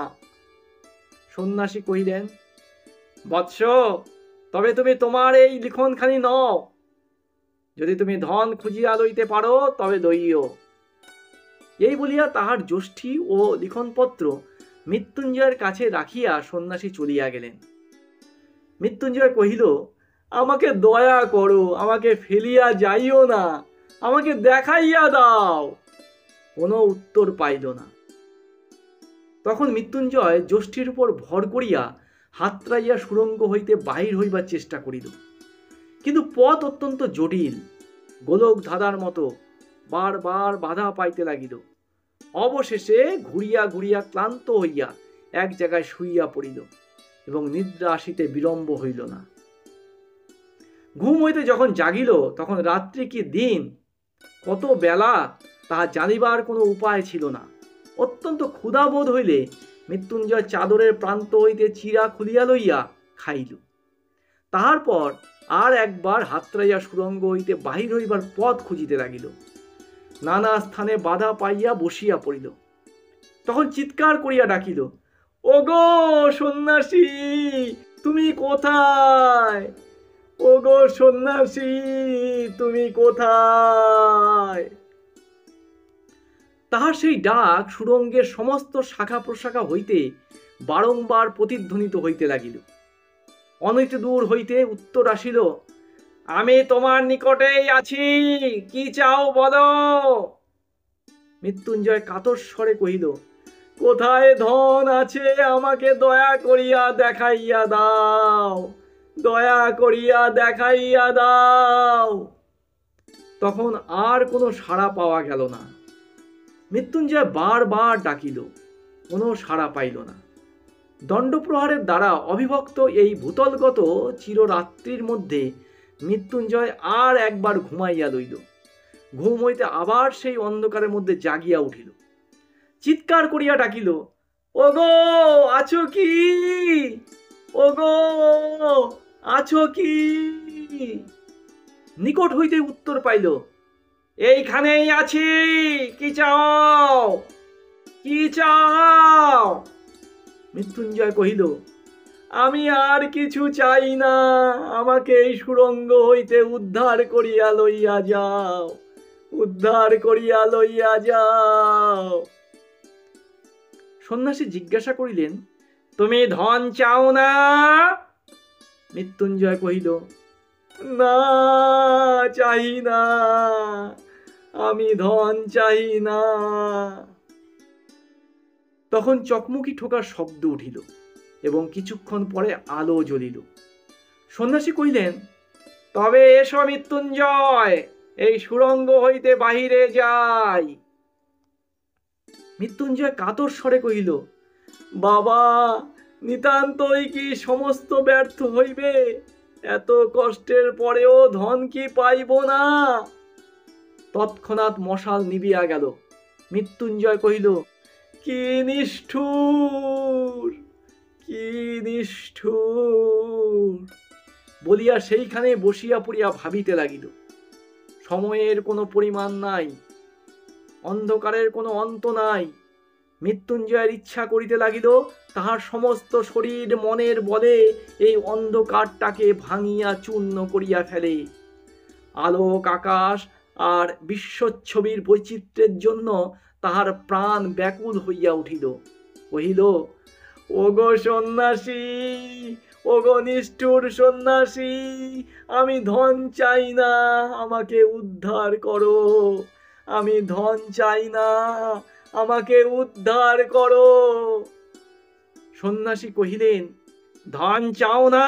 সন্ন্যাসী কহিলেন, বৎস, তবে তুমি তোমার এই লিখনখানি নও। যদি তুমি ধন খুঁজিয়া লইতে পারো তবে লইও। এই বলিয়া তাহার যষ্টি ও লিখনপত্র মৃত্যুঞ্জয়ের কাছে রাখিয়া সন্ন্যাসী চলিয়া গেলেন। মৃত্যুঞ্জয় কহিল, আমাকে দয়া করো, আমাকে ফেলিয়া যাইও না, আমাকে দেখাইয়া দাও। কোনো উত্তর পাইল না। তখন মৃত্যুঞ্জয় যষ্টির উপর ভর করিয়া হাতড়াইয়া সুড়ঙ্গ হইতে বাহির হইবার চেষ্টা করিল, কিন্তু পথ অত্যন্ত জটিল, গোলক ধাঁধার মতো বারবার বাধা পাইতে লাগিল। অবশেষে ঘুরিয়া ঘুরিয়া ক্লান্ত হইয়া এক জায়গায় শুইয়া পড়িল এবং নিদ্রা আসিতে বিলম্ব হইল না। ঘুম হইতে যখন জাগিল তখন রাত্রি কি দিন, কত বেলা তাহা জানিবার কোনো উপায় ছিল না। অত্যন্ত ক্ষুধাবোধ হইলে মৃত্যুঞ্জয় চাদরের প্রান্ত হইতে চিরা খুলিয়া লইয়া খাইল। তাহার পর আর একবার হাতড়াইয়া সুরঙ্গ হইতে বাহির হইবার পথ খুঁজিতে লাগিল। নানা স্থানে বাধা পাইয়া বসিয়া পড়িল। তখন চিৎকার করিয়া ডাকিল, ওগো সন্ন্যাসী, তুমি কোথায়? ওগো সন্ন্যাসী, তুমি কোথায়? তাহার সেই ডাক সুরঙ্গের সমস্ত শাখা প্রশাখা হইতে বারংবার প্রতিধ্বনিত হইতে লাগিল। অনতি দূর হইতে উত্তর আসিল, আমি তোমার নিকটেই আছি, কি চাও বলো। মৃত্যুঞ্জয় কাতর স্বরে কহিল, কোথায় ধন আছে আমাকে দয়া করিয়া দেখাইয়া দাও, দয়া করিয়া দেখাইয়া দাও। তখন আর কোনো সাড়া পাওয়া গেল না। মৃত্যুঞ্জয় বারবার ডাকিল, কোনো সাড়া পাইল না। দণ্ডপ্রহারের দ্বারা অবিভক্ত এই ভূতলগত চিররাত্রির মধ্যে মৃত্যুঞ্জয় আর একবার ঘুমাইয়া লইল। ঘুম হইতে আবার সেই অন্ধকারের মধ্যে জাগিয়া উঠিল। চিৎকার করিয়া ডাকিল, ওগো আছো কি? ওগো আছো কি? নিকট হইতে উত্তর পাইল, এইখানেই আছি, কি চাও, কি চাও? মৃত্যুঞ্জয় কহিল, আমি আর কিছু চাই না, আমাকে এই সুরঙ্গ হইতে উদ্ধার করিয়া লইয়া যাও, উদ্ধার করিয়া লইয়া যাও। সন্ন্যাসী জিজ্ঞাসা করিলেন, তুমি ধন চাও না? মৃত্যুঞ্জয় কহিল, না, চাই না, আমি ধন চাই না। তখন চকমকি ঠোকার শব্দ উঠিল এবং কিছুক্ষণ পরে আলো জ্বলিল। সন্ন্যাসী কহিলেন, তবে এসো মৃত্যুঞ্জয়, এই সুরঙ্গ হইতে বাহিরে যাই। মৃত্যুঞ্জয় কাতর স্বরে কহিল, বাবা, নিতান্তই কি সমস্ত ব্যর্থ হইবে? এত কষ্টের পরেও ধন কি পাইব না? তৎক্ষণাৎ মশাল নিবিয়া গেল। মৃত্যুঞ্জয় কহিল, কি নিষ্ঠুর, কি নিষ্ঠুর বলিয়া সেইখানে বসিয়া পড়িয়া ভাবিতে লাগিল। সময়ের কোনো পরিমাণ নাই, অন্ধকারের কোনো অন্ত নাই। মৃত্যুঞ্জয়ের ইচ্ছা করিতে লাগিল তাহার সমস্ত শরীর মনের বলে এই অন্ধকারটাকে ভাঙিয়া চূর্ণ করিয়া ফেলে। আলোক আকাশ আর বিশ্বচ্ছবির বৈচিত্র্যের জন্য তাহার প্রাণ ব্যাকুল হইয়া উঠিল। কহিল, ওগো সন্ন্যাসী, ওগো নিষ্ঠুর সন্ন্যাসী, আমি ধন চাই না, আমাকে উদ্ধার করো, আমি ধন চাই না, আমাকে উদ্ধার করো। সন্ন্যাসী কহিলেন, ধন চাও না?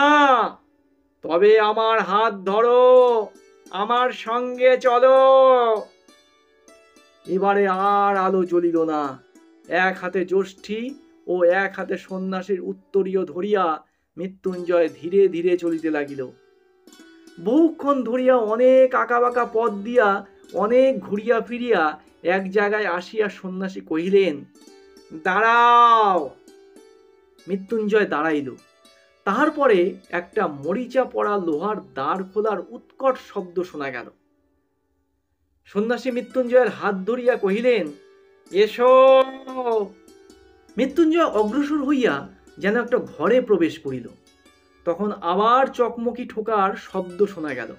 তবে আমার হাত ধরো, আমার সঙ্গে চলো। এবারে আর আলো জ্বলিল না। এক হাতে যষ্ঠী ও এক হাতে সন্ন্যাসীর উত্তরীয় ধরিয়া মৃত্যুঞ্জয় ধীরে ধীরে চলিতে লাগিল। বহুক্ষণ ধরিয়া অনেক আঁকাবাঁকা পথ দিয়া অনেক ঘুরিয়া ফিরিয়া এক জায়গায় আসিয়া সন্ন্যাসী কহিলেন, দাঁড়াও। মৃত্যুঞ্জয় দাঁড়াইল। তাহার পরে একটা মরিচা পড়া লোহার দ্বার খোলার উৎকট শব্দ শোনা গেল। সন্ন্যাসী মৃত্যুঞ্জয়ের হাত ধরিয়া কহিলেন, এসো। মৃত্যুঞ্জয় অগ্রসর হইয়া যেন একটা ঘরে প্রবেশ করিল। তখন আবার চকমকি ঠোকার শব্দ শোনা গেল।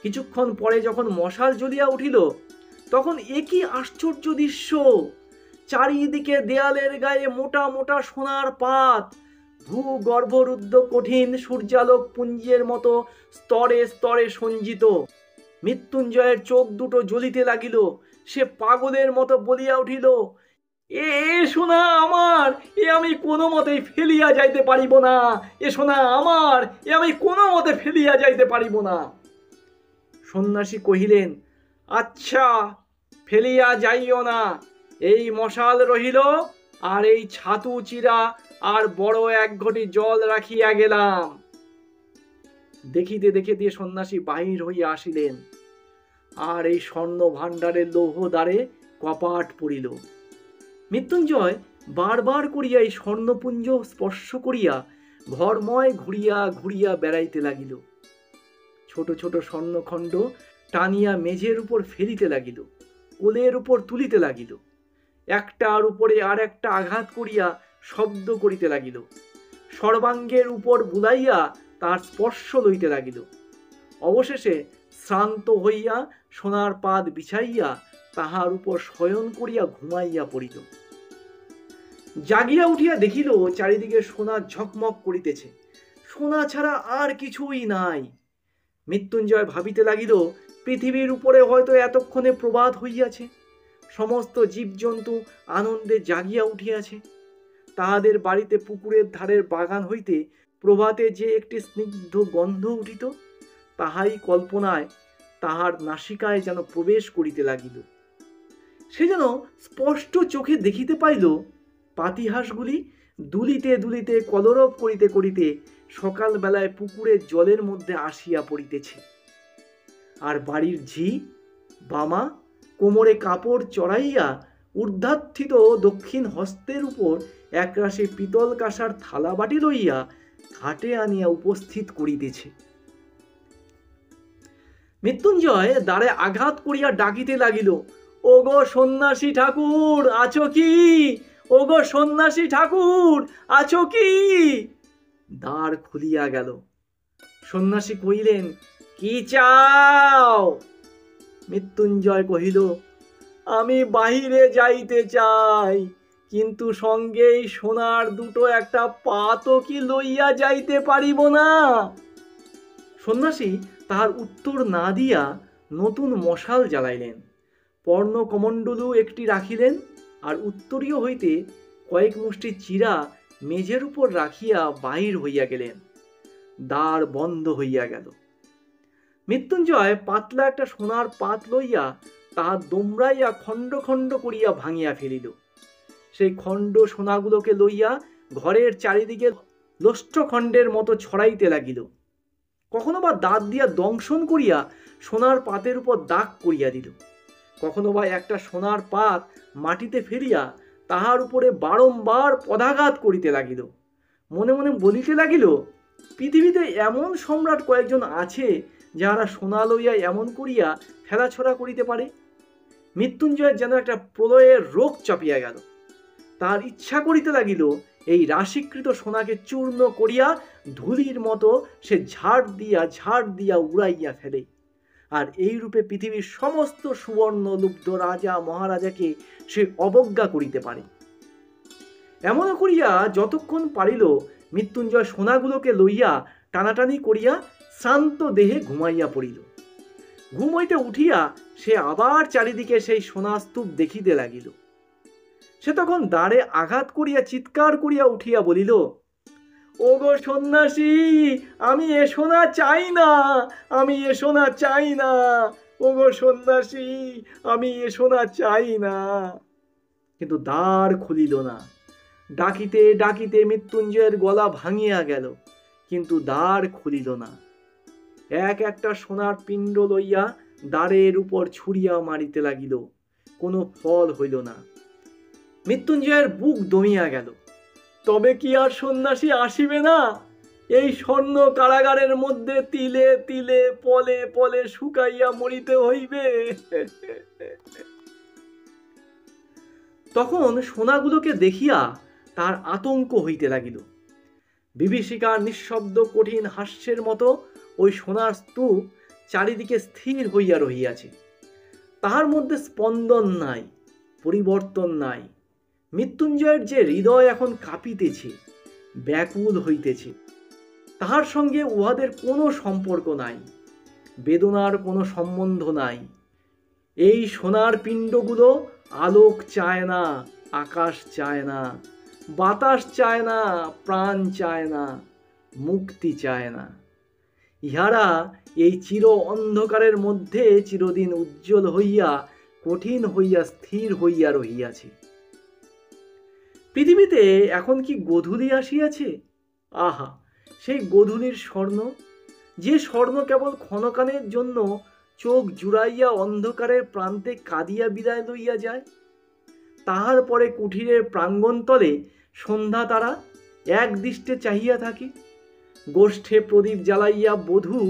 কিছুক্ষণ পরে যখন মশাল জ্বলিয়া উঠিল, তখন একই আশ্চর্য দৃশ্য! চারিদিকে দেয়ালের গায়ে মোটা মোটা সোনার পাত, ভূগর্ভরুদ্ধ কঠিন সূর্যালোক পুঞ্জের মতো স্তরে স্তরে সঞ্জিত। মৃত্যুঞ্জয়ের চোখ দুটো জ্বলিতে লাগিল। সে পাগলের মতো বলিয়া উঠিল, এ সোনা আমার, এ আমি কোনো মতেই ফেলিয়া যাইতে পারিব না, এ সোনা আমার, এ আমি কোনো মতে ফেলিয়া যাইতে পারিব না। সন্ন্যাসী কহিলেন, আচ্ছা, ফেলিয়া যাইও না, এই মশাল রহিল, আর এই ছাতু চিরা আর বড় এক ঘটি জল রাখিয়া গেলাম। দেখিতে দেখিতে সন্ন্যাসী বাহির হইয়া আসিলেন, আর এই স্বর্ণ ভাণ্ডারের লৌহ দ্বারে কপাট পড়িল। মৃত্যুঞ্জয় বারবার করিয়া এই স্বর্ণপুঞ্জ স্পর্শ করিয়া ঘরময় ঘুরিয়া ঘুরিয়া বেড়াইতে লাগিল। ছোট ছোট স্বর্ণখণ্ড টানিয়া মেঝের উপর ফেলিতে লাগিল, কোলের উপর তুলিতে লাগিল, একটার উপরে আর একটা আঘাত করিয়া শব্দ করিতে লাগিল, সর্বাঙ্গের উপর বুলাইয়া তার স্পর্শ লইতে লাগিল। অবশেষে শ্রান্ত হইয়া সোনার পাত বিছাইয়া তাহার উপর শয়ন করিয়া ঘুমাইয়া পড়িল। জাগিয়া উঠিয়া দেখিল চারিদিকে সোনা ঝকমক করিতেছে, সোনা ছাড়া আর কিছুই নাই। মৃত্যুঞ্জয় ভাবিতে লাগিল, পৃথিবীর উপরে হয়তো এতক্ষণে প্রভাত হইয়াছে, সমস্ত জীবজন্তু আনন্দে জাগিয়া উঠিয়াছে। তাহাদের বাড়িতে পুকুরের ধারের বাগান হইতে প্রভাতে যে একটি স্নিগ্ধ গন্ধ উঠিত, তাহাই কল্পনায় তাহার নাসিকায় যেন প্রবেশ করিতে লাগিল। সে যেন স্পষ্ট চোখে দেখিতে পাইল পাতিহাঁসগুলি দুলিতে দুলিতে কলরব করিতে করিতে সকালবেলায় পুকুরের জলের মধ্যে আসিয়া পড়িতেছে, আর বাড়ির ঝি বামা কোমরে কাপড় চড়াইয়া ঊর্ধ্বাথিত দক্ষিণ হস্তের উপর একরাশি পিতল কাঁসার থালা বাটি লইয়া ঘাটে আনিয়া উপস্থিত করিতেছে। মৃত্যুঞ্জয় দ্বারে আঘাত করিয়া ডাকিতে লাগিল, ওগো সন্ন্যাসী ঠাকুর আছো কি? ওগো সন্ন্যাসী ঠাকুর আছো কি? দ্বার খুলিয়া গেল। সন্ন্যাসী কহিলেন, কি চাও? মৃত্যুঞ্জয় কহিল, আমি বাহিরে যাইতে চাই, কিন্তু সঙ্গেই সোনার দুটো একটা পাতও কি লইয়া যাইতে পারিব না? সন্ন্যাসী তাহার উত্তর না দিয়া নতুন মশাল জ্বালাইলেন, পর্ণকমণ্ডলু একটি রাখিলেন, আর উত্তরীয় হইতে কয়েক মুষ্টি চিরা মেঝের উপর রাখিয়া বাহির হইয়া গেলেন। দ্বার বন্ধ হইয়া গেল। মৃত্যুঞ্জয় পাতলা একটা সোনার পাত লইয়া তাহা দোমড়াইয়া খণ্ড খণ্ড করিয়া ভাঙিয়া ফেলিল। সেই খণ্ড সোনাগুলোকে লইয়া ঘরের চারিদিকে লোষ্ঠখণ্ডের মতো ছড়াইতে লাগিল। কখনো বা দাঁত দিয়া দংশন করিয়া সোনার পাতের উপর দাগ করিয়া দিল, কখনো বা একটা সোনার পাত মাটিতে ফেলিয়া তাহার উপরে বারংবার পদাঘাত করিতে লাগিল। মনে মনে বলিতে লাগিল, পৃথিবীতে এমন সম্রাট কয়েকজন আছে যাহারা সোনা লইয়া এমন করিয়া খেলাছড়া করিতে পারে। মৃত্যুঞ্জয়ের যেন একটা প্রলয়ের রোগ চাপিয়া গেল। তার ইচ্ছা করিতে লাগিল এই রাশিকৃত সোনাকে চূর্ণ করিয়া ধুলির মতো সে ঝাড় দিয়া উড়াইয়া ফেলে, আর এই রূপে পৃথিবীর সমস্ত সুবর্ণ লুব্ধ রাজা মহারাজাকে সে অবজ্ঞা করিতে পারে। এমন করিয়া যতক্ষণ পারিল মৃত্যুঞ্জয় সোনাগুলোকে লইয়া টানাটানি করিয়া শ্রান্ত দেহে ঘুমাইয়া পড়িল। ঘুম হইতে উঠিয়া সে আবার চারিদিকে সেই সোনাস্তূপ দেখিতে লাগিল। সে তখন দ্বারে আঘাত করিয়া চিৎকার করিয়া উঠিয়া বলিল, ওগো সন্ন্যাসী, আমি এ সোনা চাই না, আমি এ সোনা চাই না, ওগো সন্ন্যাসী, আমি এ সোনা চাই না। কিন্তু দ্বার খুলিল না। ডাকিতে ডাকিতে মৃত্যুঞ্জয়ের গলা ভাঙিয়া গেল, কিন্তু দ্বার খুলিল না। এক একটা সোনার পিণ্ড লইয়া দ্বারের উপর ছুড়িয়া মারিতে লাগিল, কোনো ফল হইল না। মৃত্যুঞ্জয়ের বুক দমিয়া গেল। তবে কি আর সন্ন্যাসী আসিবে না? এই স্বর্ণ কারাগারের মধ্যে তিলে তিলে পলে পলে শুকাইয়া মরিতে হইবে। তখন সোনাগুলোকে দেখিয়া তার আতঙ্ক হইতে লাগিল। বিভীষিকার নিঃশব্দ কঠিন হাস্যের মতো ওই সোনার স্তূপ চারিদিকে স্থির হইয়া রহিয়াছে। তাহার মধ্যে স্পন্দন নাই, পরিবর্তন নাই। মৃত্যুঞ্জয়ের যে হৃদয় এখন কাঁপিতেছে, ব্যাকুল হইতেছে, তাহার সঙ্গে উহাদের কোনো সম্পর্ক নাই, বেদনার কোনো সম্বন্ধ নাই। এই সোনার পিণ্ডগুলো আলোক চায় না, আকাশ চায় না, বাতাস চায় না, প্রাণ চায় না, মুক্তি চায় না। ইহারা এই চির অন্ধকারের মধ্যে চিরদিন উজ্জ্বল হইয়া কঠিন হইয়া স্থির হইয়া রহিয়াছে। পৃথিবীতে এখন কি গোধূলি আসিয়াছে? আহা, সেই গোধূলির স্বর্ণ, যে স্বর্ণ কেবল ক্ষণকালের জন্য চোখ জুড়াইয়া অন্ধকারের প্রান্তে কাঁদিয়া বিদায় লইয়া যায়, তাহার পরে কুঠিরের প্রাঙ্গণতলে সন্ধ্যা তারা এক দৃষ্টে চাহিয়া থাকে। গোষ্ঠে প্রদীপ জ্বালাইয়া বধূ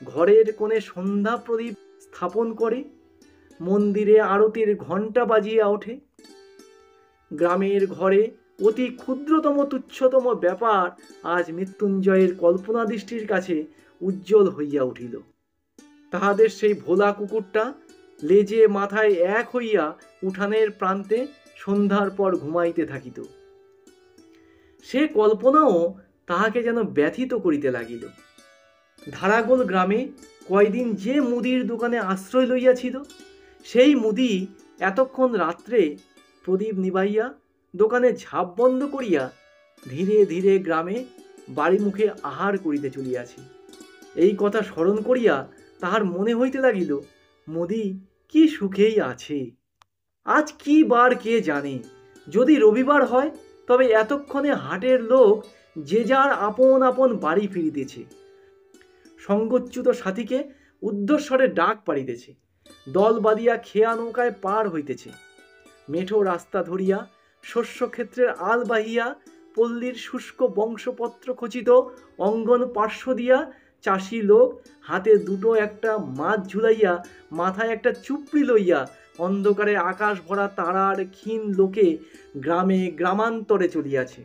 ঘরের কোণে সন্ধ্যা প্রদীপ স্থাপন করে। মন্দিরে আরতির ঘণ্টা বাজিয়া ওঠে। গ্রামের ঘরে অতি ক্ষুদ্রতম তুচ্ছতম ব্যাপার আজ মৃত্যুঞ্জয়ের কল্পনা দৃষ্টির কাছে উজ্জ্বল হইয়া উঠিল। তাহাদের সেই ভোলা কুকুরটা লেজে মাথায় এক হইয়া উঠানের প্রান্তে সন্ধ্যার পর ঘুমাইতে থাকিত। সে কল্পনাও তাহাকে যেন ব্যথিত করিতে লাগিল। ধারাগোল গ্রামে কয়দিন যে মুদির দোকানে আশ্রয় লইয়াছিল, সেই মুদি এতক্ষণ রাত্রে প্রদীপ নিবাইয়া দোকানে ঝাঁপ বন্ধ করিয়া ধীরে ধীরে গ্রামে বাড়ি মুখে আহার করিতে চলিয়াছে। এই কথা স্মরণ করিয়া তাহার মনে হইতে লাগিল, মুদি কি সুখেই আছে। আজ কি বার কে জানে, যদি রবিবার হয় তবে এতক্ষণে হাটের লোক যে যার আপন আপন বাড়ি ফিরিতেছে। সঙ্গচ্যুত সাথীকে উদ্ধস্বরে ডাক পাড়িতেছে। দল বাঁধিয়া খেয়া নৌকায় পার হইতেছে। মেঠো রাস্তা ধরিয়া শস্যক্ষেত্রের আল বাহিয়া পল্লীর শুষ্ক বংশপত্র খচিত অঙ্গন পার্শ্ব দিয়া চাষি লোক হাতে দুটো একটা মাছ ঝুলাইয়া মাথায় একটা চুপড়ি লইয়া অন্ধকারে আকাশ ভরা তারার ক্ষীণ লোকে গ্রামে গ্রামান্তরে চলিয়াছে।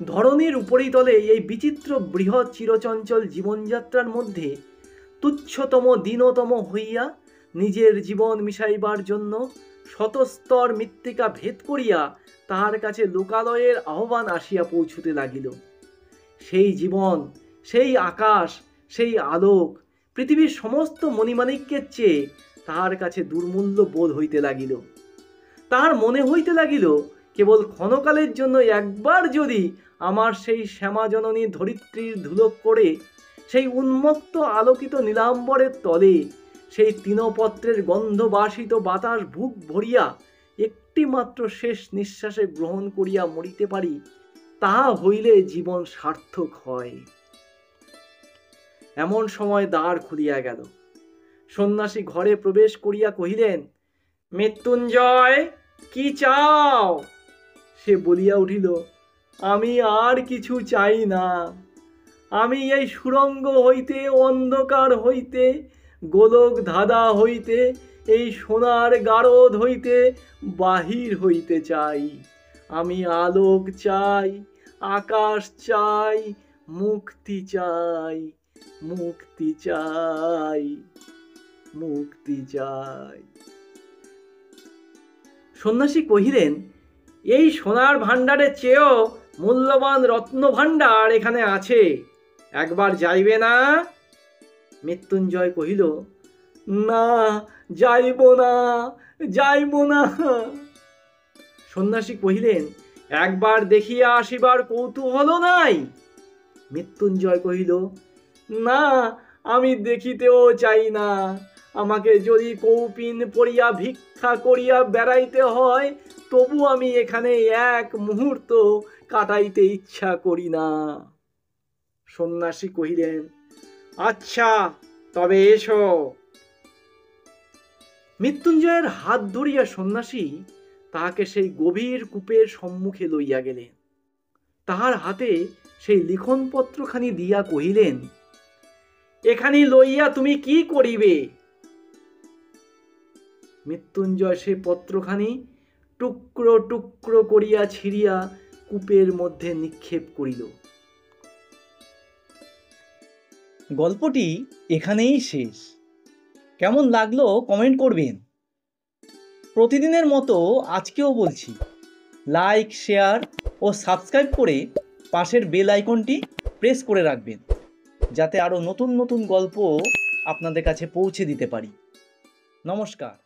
ধরণীর উপরিতলে এই বিচিত্র বৃহৎ চিরচঞ্চল জীবনযাত্রার মধ্যে তুচ্ছতম দীনতম হইয়া নিজের জীবন মিশাইবার জন্য শতস্তর মৃত্তিকা ভেদ করিয়া তাহার কাছে লোকালয়ের আহ্বান আসিয়া পৌঁছতে লাগিল। সেই জীবন, সেই আকাশ, সেই আলোক পৃথিবীর সমস্ত মণিমাণিক্যের চেয়ে তাহার কাছে দুর্মূল্য বোধ হইতে লাগিল। তাহার মনে হইতে লাগিল, কেবল ক্ষণকালের জন্য একবার যদি আমার সেই শ্যামাজননী ধরিত্রীর ধুলো করে সেই উন্মুক্ত আলোকিত নীলাম্বরের তলে সেই তৃণপত্রের গন্ধবাসিত বাতাস বুক ভরিয়া একটি মাত্র শেষ নিঃশ্বাসে গ্রহণ করিয়া মরিতে পারি, তাহা হইলে জীবন সার্থক হয়। এমন সময় দ্বার খুলিয়া গেল। সন্ন্যাসী ঘরে প্রবেশ করিয়া কহিলেন, মৃত্যুঞ্জয়, কি চাও? সে বলিয়া উঠিল, আমি আর কিছু চাই না। আমি এই সুরঙ্গ হইতে, অন্ধকার হইতে, গোলক ধাঁধা হইতে, এই সোনার গারদ হইতে বাহির হইতে চাই। আমি আলোক চাই, আকাশ চাই, মুক্তি চাই, মুক্তি চাই, মুক্তি চাই। সন্ন্যাসী কহিলেন, এই সোনার ভাণ্ডারের চেয়েও মূল্যবান রত্ন ভাণ্ডার এখানে আছে, একবার যাইবে না? মৃত্যুঞ্জয় কহিল, না, যাইব না, যাইব না। সন্ন্যাসী কহিলেন, একবার দেখিয়া আসিবার কৌতূহল নাই? মৃত্যুঞ্জয় কহিল, না, আমি দেখিতেও চাই না। আমাকে যদি কৌপিন পরিয়া ভিক্ষা করিয়া বেড়াইতে হয়, তবু আমি এখানে এক মুহূর্ত কাটাইতে ইচ্ছা করি না। সন্ন্যাসী কহিলেন, আচ্ছা, তবে এসো। মৃত্যুঞ্জয়ের হাত ধরিয়া সন্ন্যাসী তাহাকে সেই গভীর কূপের সম্মুখে লইয়া গেলেন। তাহার হাতে সেই লিখনপত্রখানি দিয়া কহিলেন, এখানি লইয়া তুমি কি করিবে? মৃত্যুঞ্জয় সে পত্রখানি টুকরো টুকরো করিয়া ছিঁড়িয়া কূপের মধ্যে নিক্ষেপ করিল। গল্পটি এখানেই শেষ। কেমন লাগলো কমেন্ট করবেন। প্রতিদিনের মতো আজকেও বলছি, লাইক, শেয়ার ও সাবস্ক্রাইব করে পাশের বেল আইকনটি প্রেস করে রাখবেন, যাতে আরও নতুন নতুন গল্প আপনাদের কাছে পৌঁছে দিতে পারি। নমস্কার।